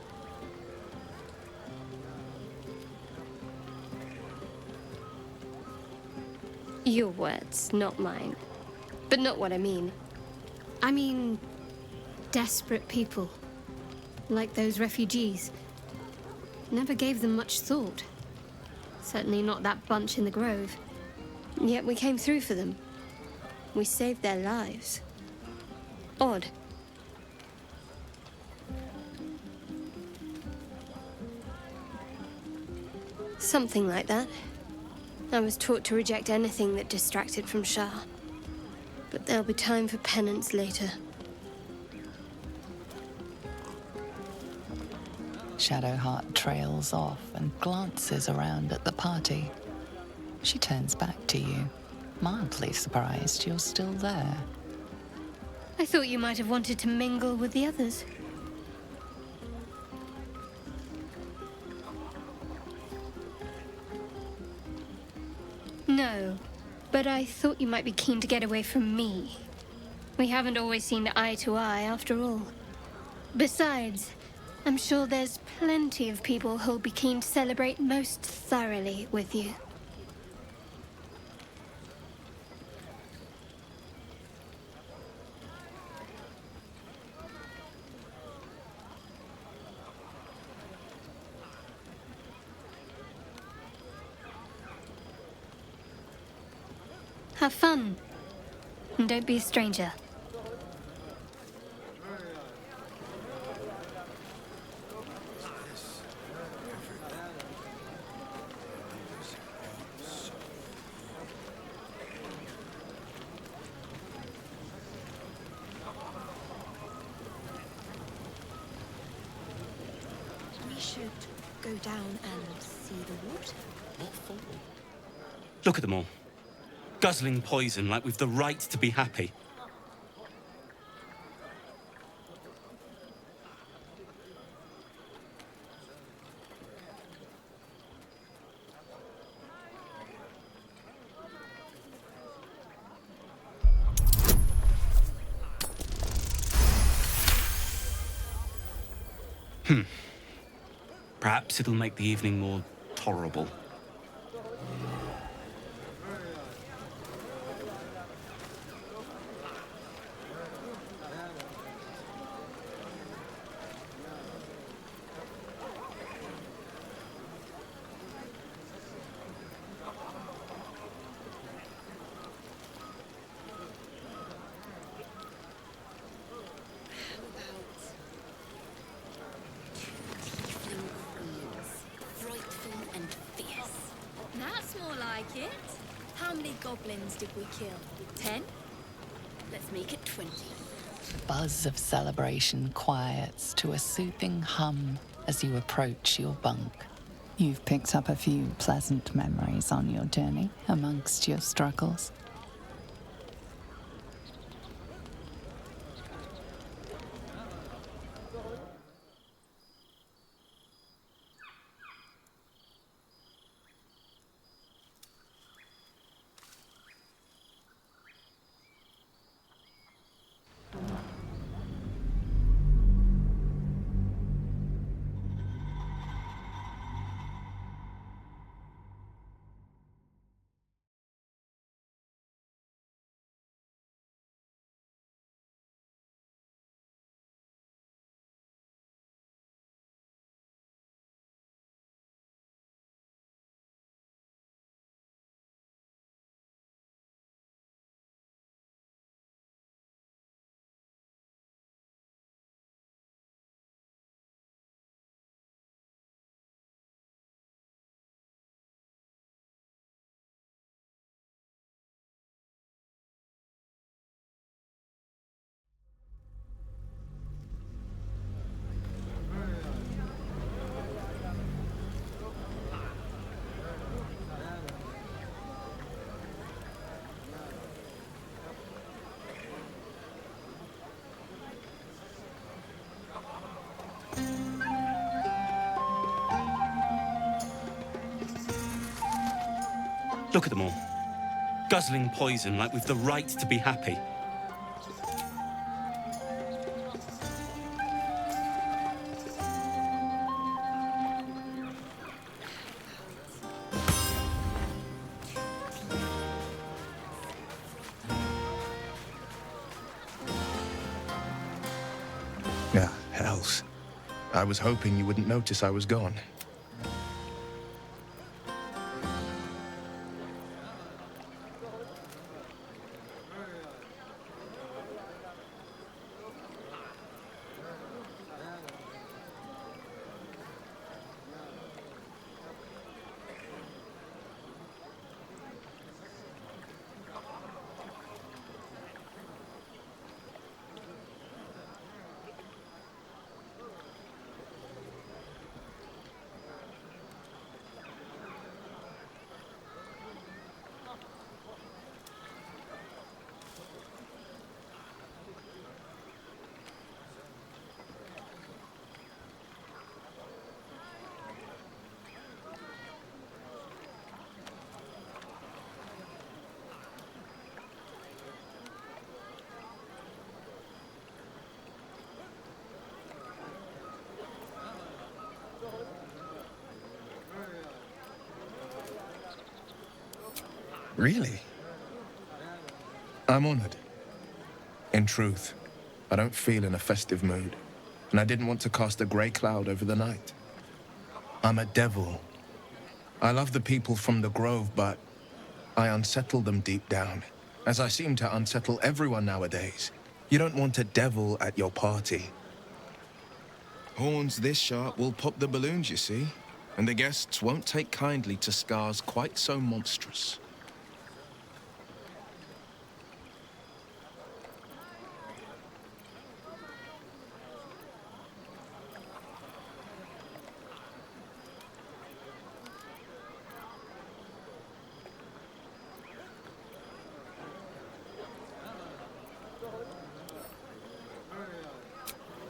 Your words, not mine. But not what I mean. I mean, desperate people. Like those refugees. Never gave them much thought. Certainly not that bunch in the grove. Yet we came through for them. We saved their lives. Odd. Something like that. I was taught to reject anything that distracted from Shah. But there'll be time for penance later. Shadowheart trails off and glances around at the party. She turns back to you, mildly surprised you're still there. I thought you might have wanted to mingle with the others. No, but I thought you might be keen to get away from me. We haven't always seen eye to eye, after all. Besides, I'm sure there's plenty of people who'll be keen to celebrate most thoroughly with you. Have fun. And don't be a stranger. We should go down and see the water. What for? Look at them all. Guzzling poison like we've the right to be happy. Perhaps it'll make the evening more tolerable. That's more like it. How many goblins did we kill? 10? Let's make it 20. The buzz of celebration quiets to a soothing hum as you approach your bunk. You've picked up a few pleasant memories on your journey amongst your struggles. Look at them all. Guzzling poison like we've the right to be happy. tales. I was hoping you wouldn't notice I was gone. Really? I'm honored. In truth, I don't feel in a festive mood, and I didn't want to cast a grey cloud over the night. I'm a devil. I love the people from the Grove, but I unsettle them deep down, as I seem to unsettle everyone nowadays. You don't want a devil at your party. Horns this sharp will pop the balloons, you see, and the guests won't take kindly to scars quite so monstrous.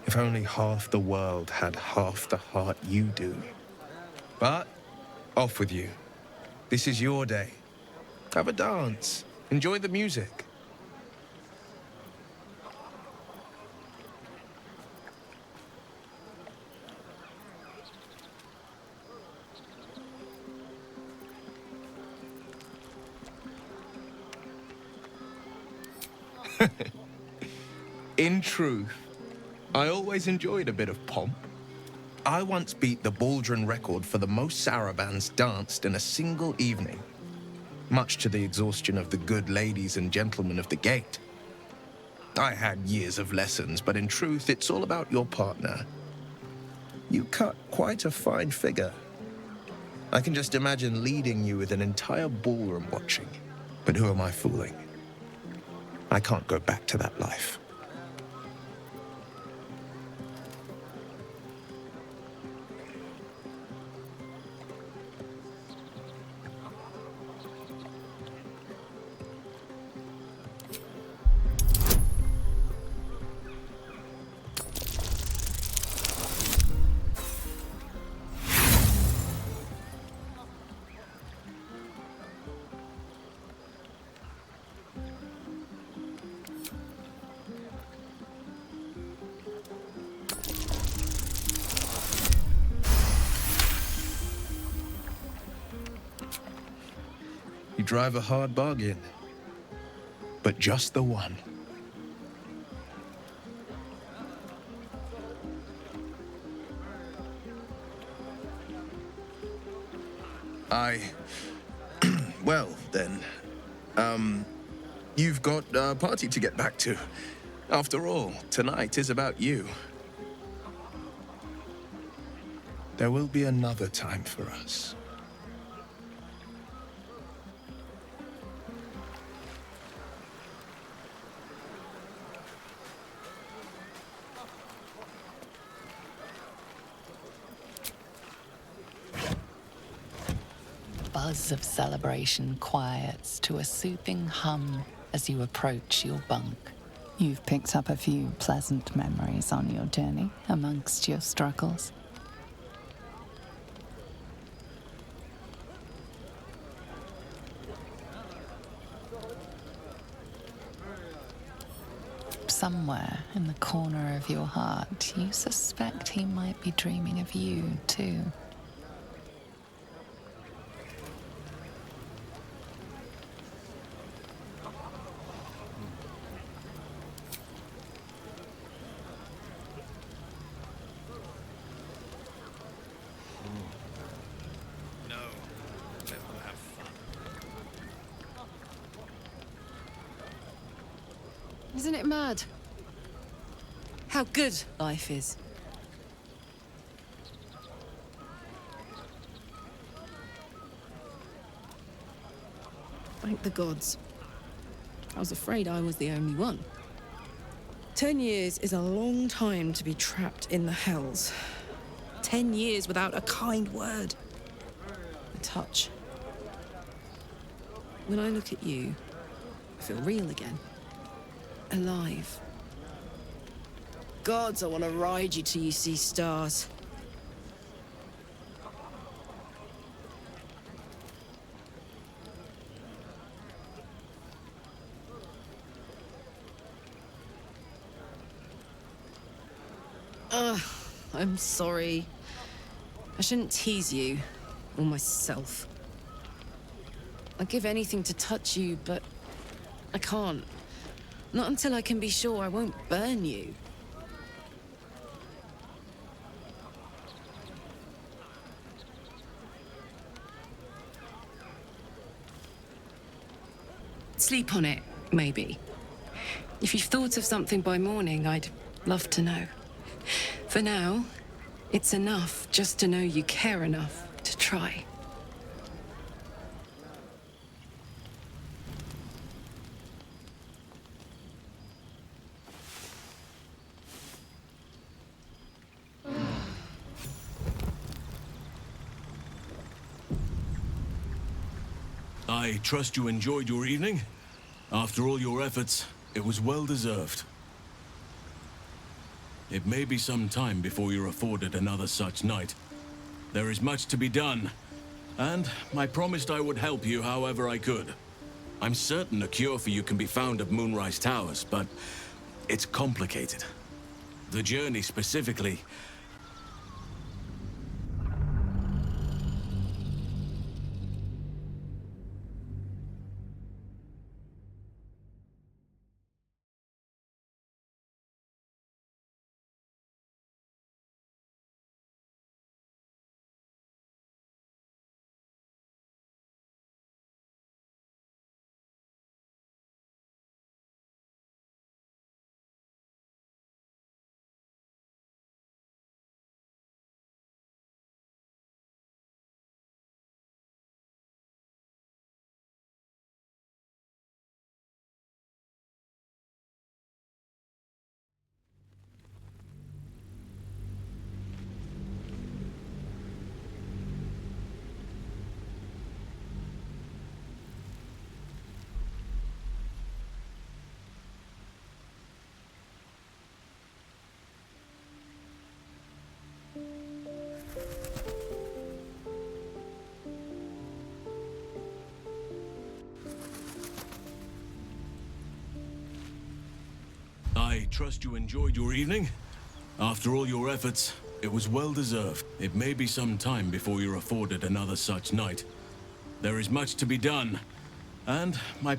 If only half the world had half the heart you do. But, off with you. This is your day. Have a dance. Enjoy the music. In truth, I always enjoyed a bit of pomp. I once beat the Baldrin record for the most sarabands danced in a single evening, much to the exhaustion of the good ladies and gentlemen of the gate. I had years of lessons, but in truth, it's all about your partner. You cut quite a fine figure. I can just imagine leading you with an entire ballroom watching. But who am I fooling? I can't go back to that life. You drive a hard bargain, but just the one. Well, then, you've got a party to get back to. After all, tonight is about you. There will be another time for us. Buzz of celebration quiets to a soothing hum as you approach your bunk. You've picked up a few pleasant memories on your journey amongst your struggles. Somewhere in the corner of your heart, you suspect he might be dreaming of you, too. Isn't it mad? How good life is. Thank the gods. I was afraid I was the only one. 10 years is a long time to be trapped in the hells. 10 years without a kind word. A touch. When I look at you, I feel real again. Alive. Gods, I want to ride you till you see stars. I'm sorry. I shouldn't tease you, or myself. I'd give anything to touch you, but I can't. Not until I can be sure I won't burn you. Sleep on it, maybe. If you've thought of something by morning, I'd love to know. For now, it's enough just to know you care enough to try. I trust you enjoyed your evening. After all your efforts, it was well deserved. It may be some time before you're afforded another such night. There is much to be done, and I promised I would help you however I could. I'm certain a cure for you can be found at Moonrise Towers, but it's complicated. The journey specifically. I trust you enjoyed your evening. After all your efforts, it was well deserved. It may be some time before you're afforded another such night. There is much to be done, and my...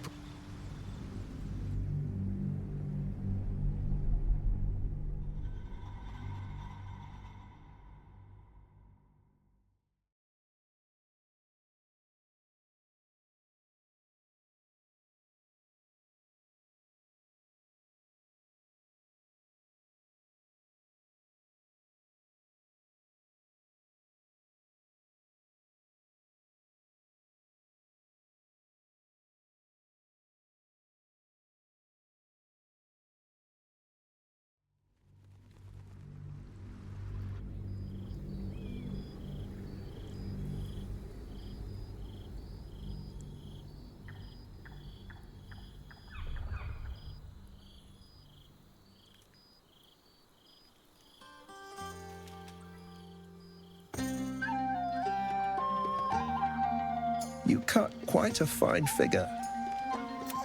You cut quite a fine figure.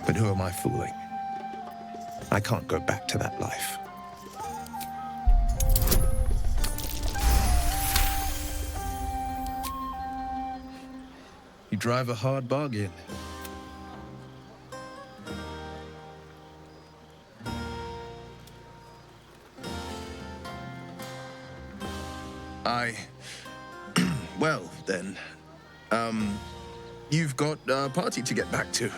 But who am I fooling? I can't go back to that life. You drive a hard bargain. Well, then. You've got a party to get back to.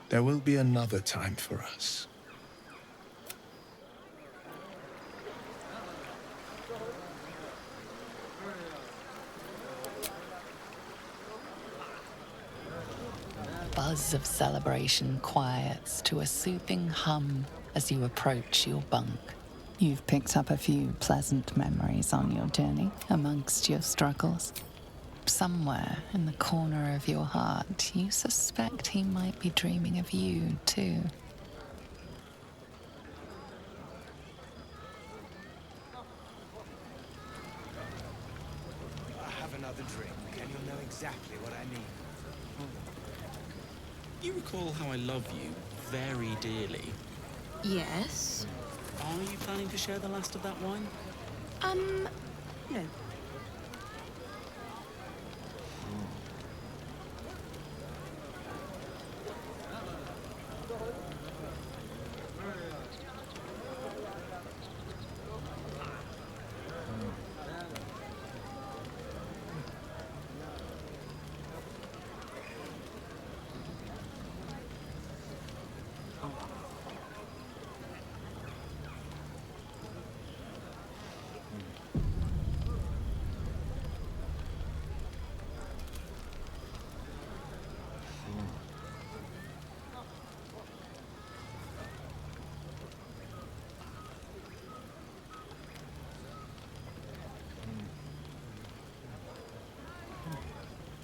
There will be another time for us. Buzz of celebration quiets to a soothing hum as you approach your bunk. You've picked up a few pleasant memories on your journey amongst your struggles. Somewhere in the corner of your heart, you suspect he might be dreaming of you, too. Have another drink, and you'll know exactly what I mean. You recall how I love you very dearly. Yes. Are you planning to share the last of that wine? No.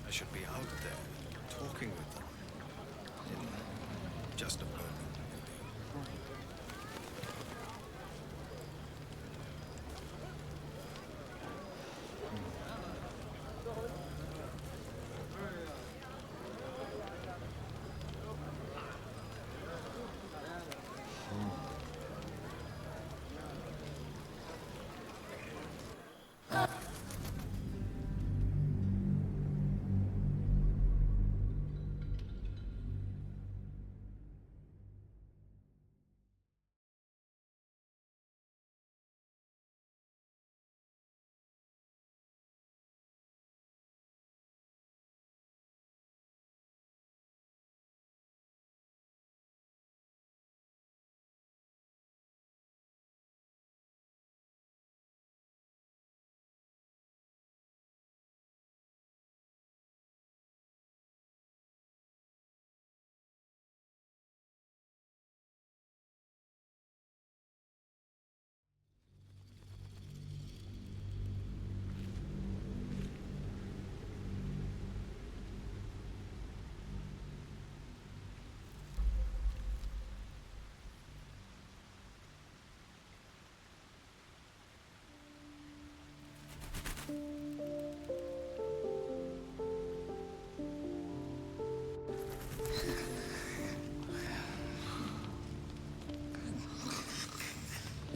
I should be out there, talking with them. In just a moment,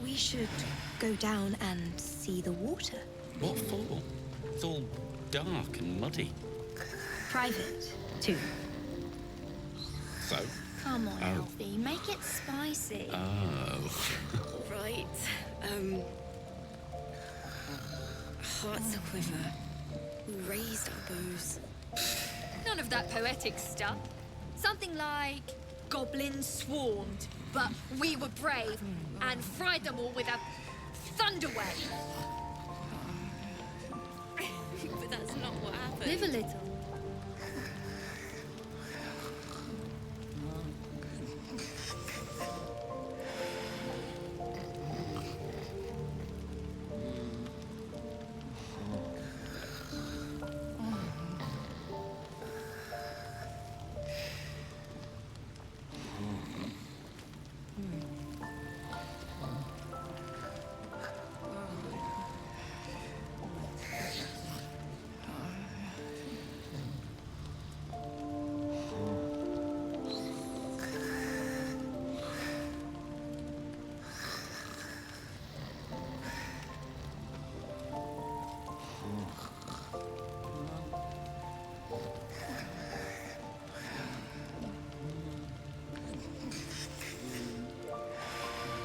We should go down and see the water. What for? It's all dark and muddy. Private, too. So? Come on, Oh. Alfie, make it spicy. Oh. Right. Hearts a quiver. We raised our bows. None of that poetic stuff. Something like goblins swarmed, but we were brave and fried them all with a thunder wave. But that's not what happened. Live a little.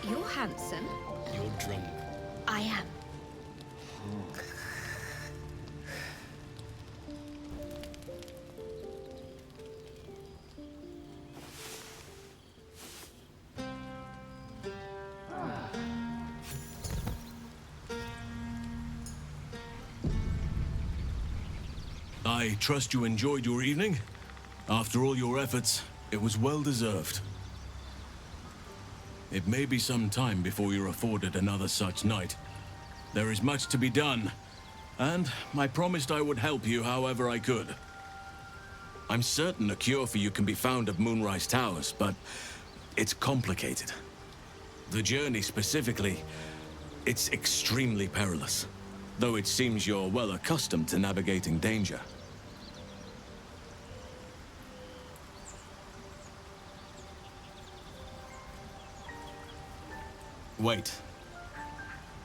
You're handsome. You're drunk. I am. I trust you enjoyed your evening. After all your efforts, it was well deserved. It may be some time before you're afforded another such night. There is much to be done, and I promised I would help you however I could. I'm certain a cure for you can be found at Moonrise Towers, but it's complicated. The journey specifically, it's extremely perilous, though it seems you're well accustomed to navigating danger. Wait.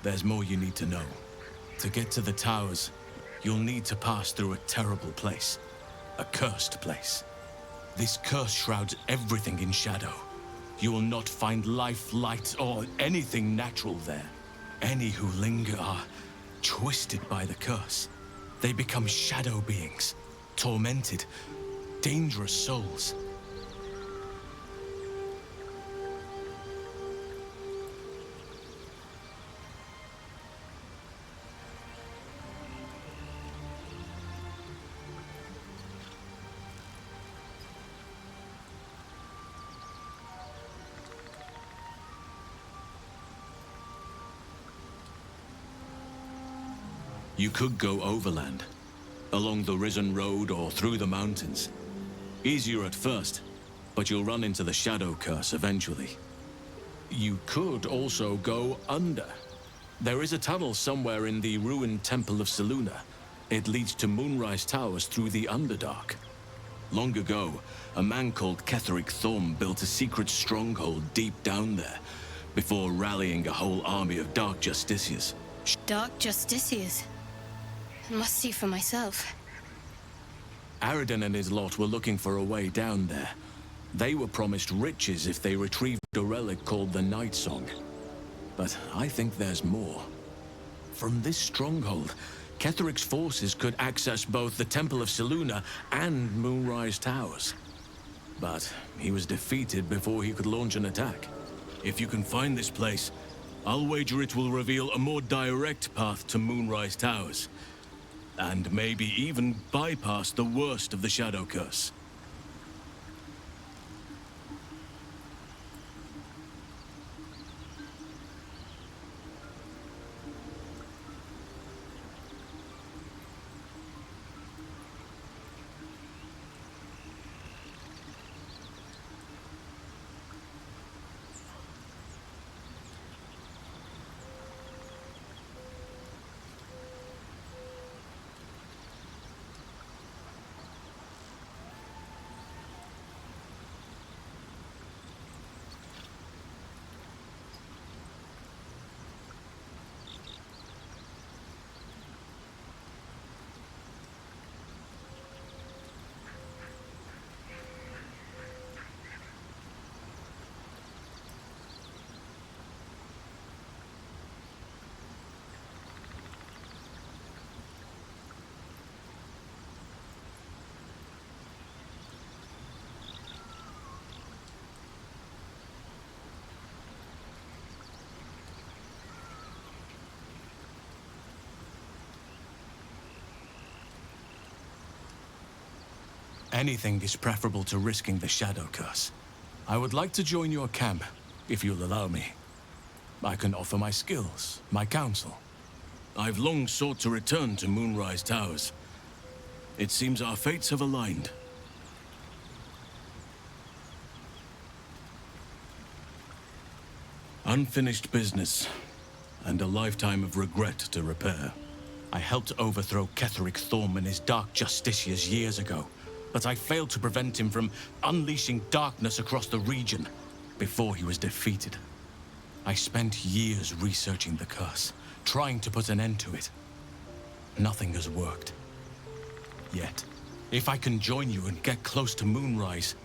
There's more you need to know. To get to the towers, you'll need to pass through a terrible place. A cursed place. This curse shrouds everything in shadow. You will not find life, light, or anything natural there. Any who linger are twisted by the curse. They become shadow beings, tormented, dangerous souls. You could go overland, along the Risen Road or through the mountains. Easier at first, but you'll run into the Shadow Curse eventually. You could also go under. There is a tunnel somewhere in the ruined Temple of Selûne. It leads to Moonrise Towers through the Underdark. Long ago, a man called Ketheric Thorm built a secret stronghold deep down there, before rallying a whole army of Dark Justiciars. Dark Justiciars. Must see for myself. Aradin and his lot were looking for a way down there. They were promised riches if they retrieved a relic called the Night Song. But I think there's more. From this stronghold, Ketheric's forces could access both the Temple of Selûne and Moonrise Towers. But he was defeated before he could launch an attack. If you can find this place, I'll wager it will reveal a more direct path to Moonrise Towers. And maybe even bypass the worst of the Shadow Curse. Anything is preferable to risking the Shadow Curse. I would like to join your camp, if you'll allow me. I can offer my skills, my counsel. I've long sought to return to Moonrise Towers. It seems our fates have aligned. Unfinished business, and a lifetime of regret to repair. I helped overthrow Ketheric Thorm and his Dark Justiciars years ago, but I failed to prevent him from unleashing darkness across the region before he was defeated. I spent years researching the curse, trying to put an end to it. Nothing has worked. Yet, if I can join you and get close to Moonrise,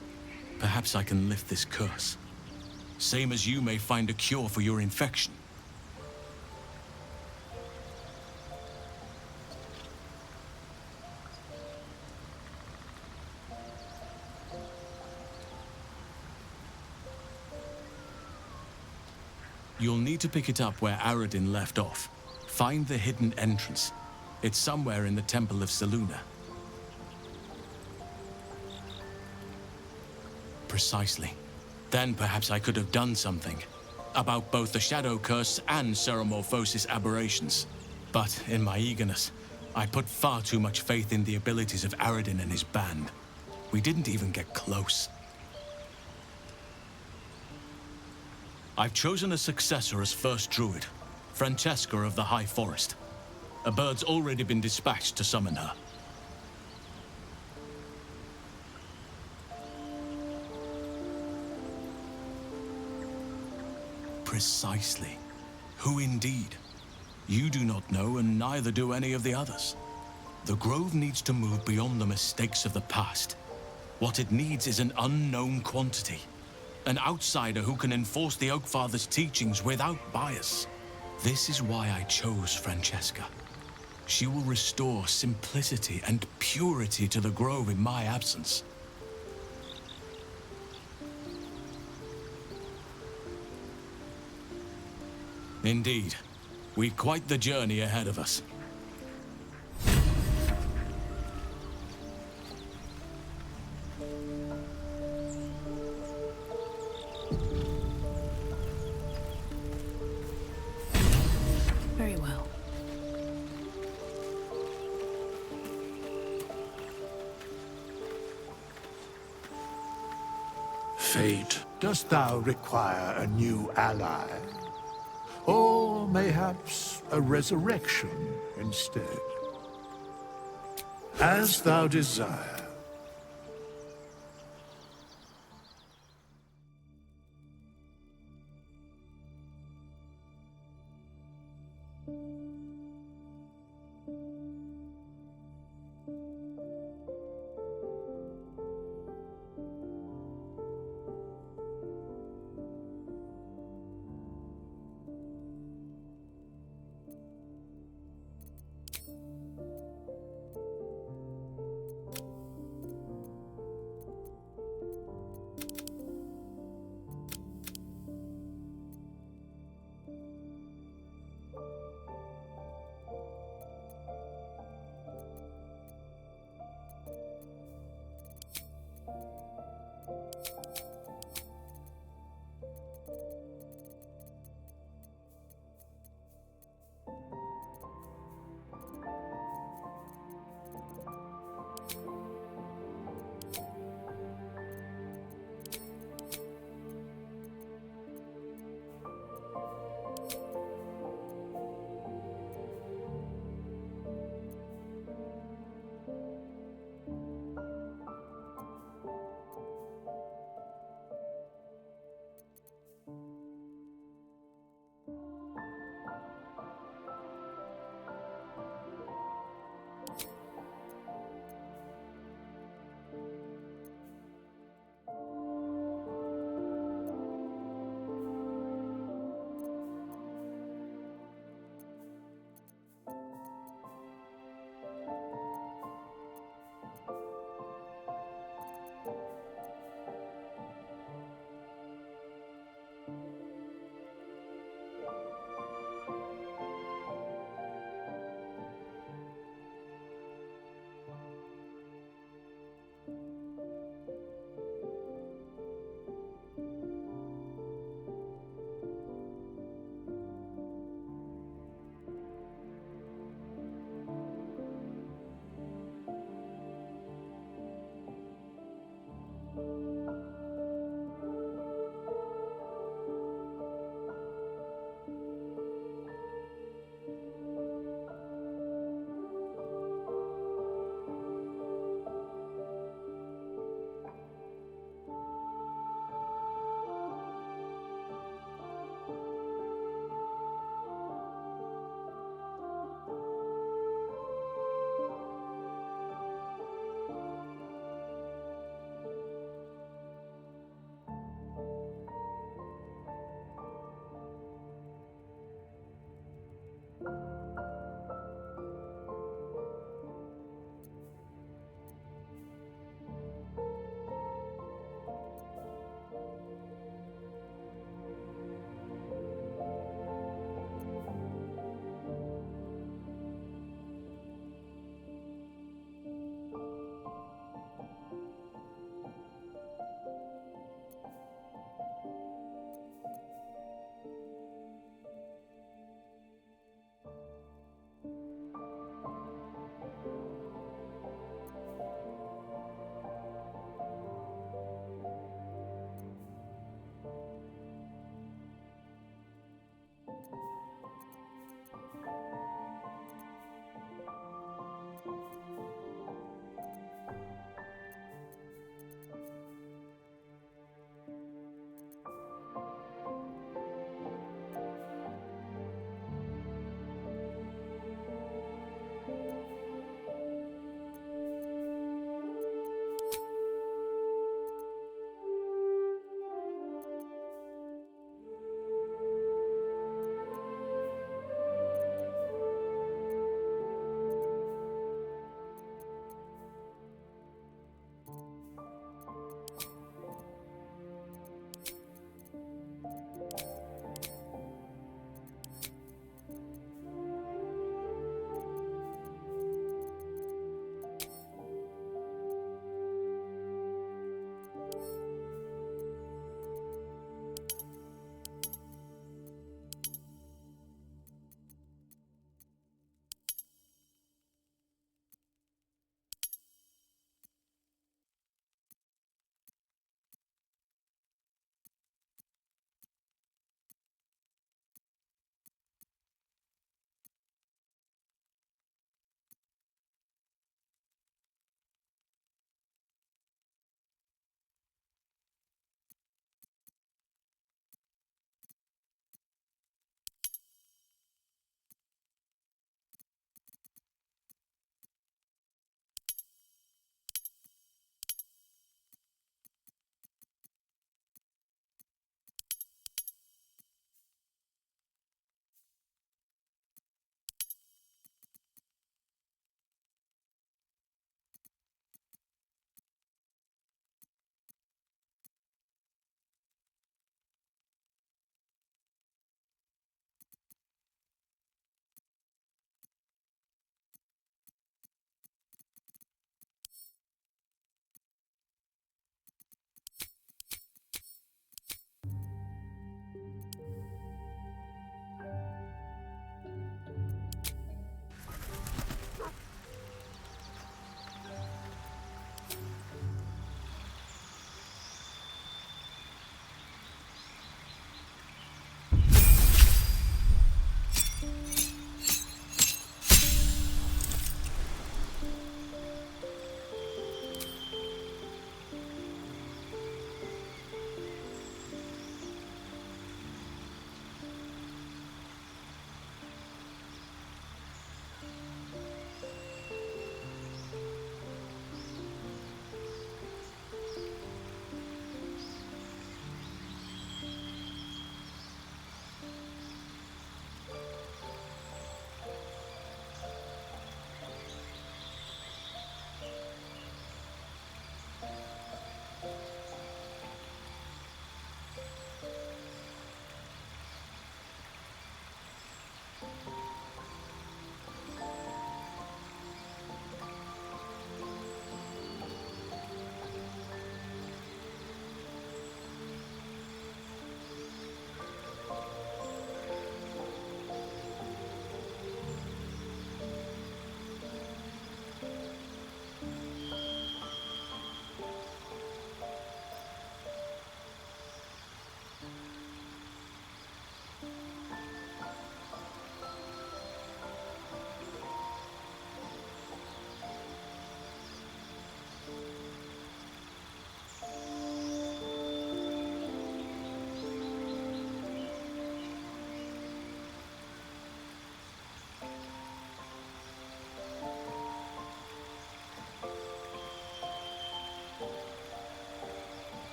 perhaps I can lift this curse. Same as you may find a cure for your infection. You'll need to pick it up where Aradin left off. Find the hidden entrance. It's somewhere in the Temple of Selûne. Precisely. Then perhaps I could have done something about both the Shadow Curse and Ceremorphosis aberrations. But in my eagerness, I put far too much faith in the abilities of Aradin and his band. We didn't even get close. I've chosen a successor as first druid, Francesca of the High Forest. A bird's already been dispatched to summon her. Precisely. Who indeed? You do not know, and neither do any of the others. The Grove needs to move beyond the mistakes of the past. What it needs is an unknown quantity. An outsider who can enforce the Oakfather's teachings without bias. This is why I chose Francesca. She will restore simplicity and purity to the Grove in my absence. Indeed. We've quite the journey ahead of us. Very well. Fate, dost thou require a new ally? Or mayhaps a resurrection instead? As thou desire.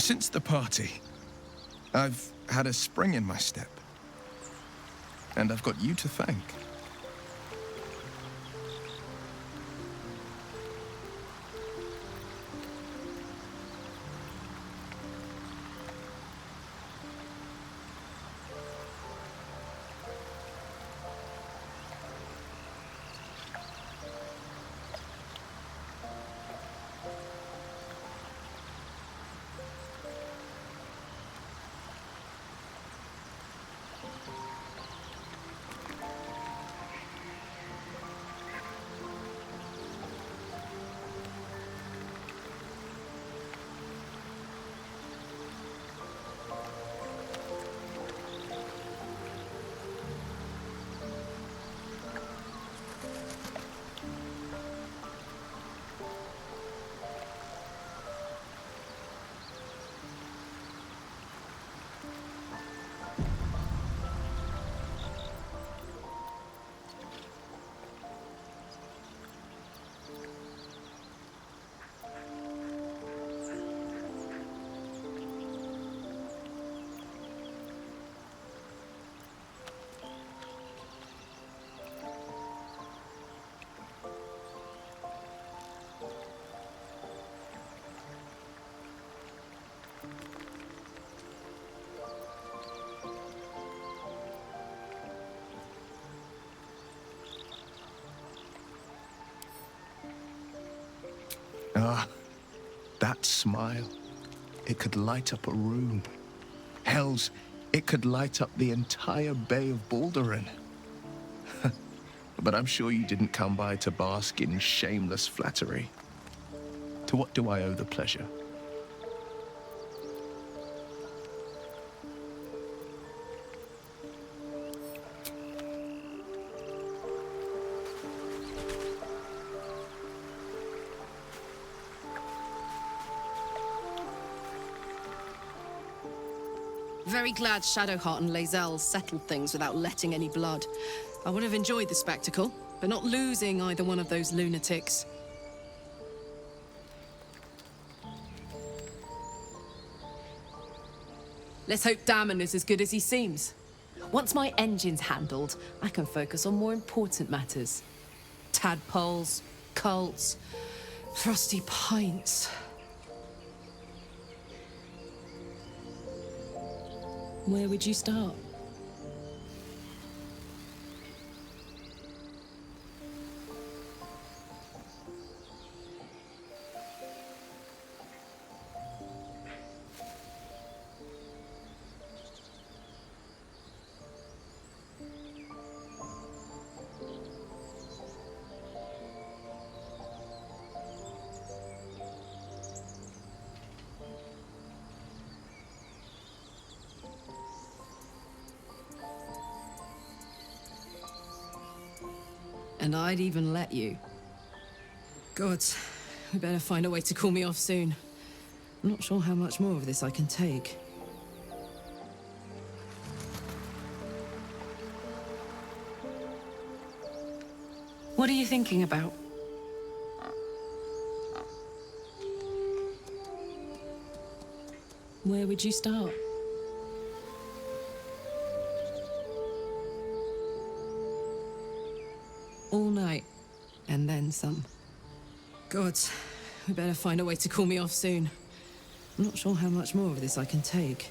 Since the party, I've had a spring in my step. And I've got you to thank. Ah, that smile. It could light up a room. Hells, it could light up the entire Bay of Baldur. But I'm sure you didn't come by to bask in shameless flattery. To what do I owe the pleasure? Very glad Shadowheart and Lae'zel settled things without letting any blood. I would have enjoyed the spectacle, but not losing either one of those lunatics. Let's hope Damon is as good as he seems. Once my engine's handled, I can focus on more important matters. Tadpoles, cults, frosty pints. Where would you start? And I'd even let you. Gods, we better find a way to cool me off soon. I'm not sure how much more of this I can take. What are you thinking about? Where would you start? All night, and then some. Gods, we better find a way to cool me off soon. I'm not sure how much more of this I can take.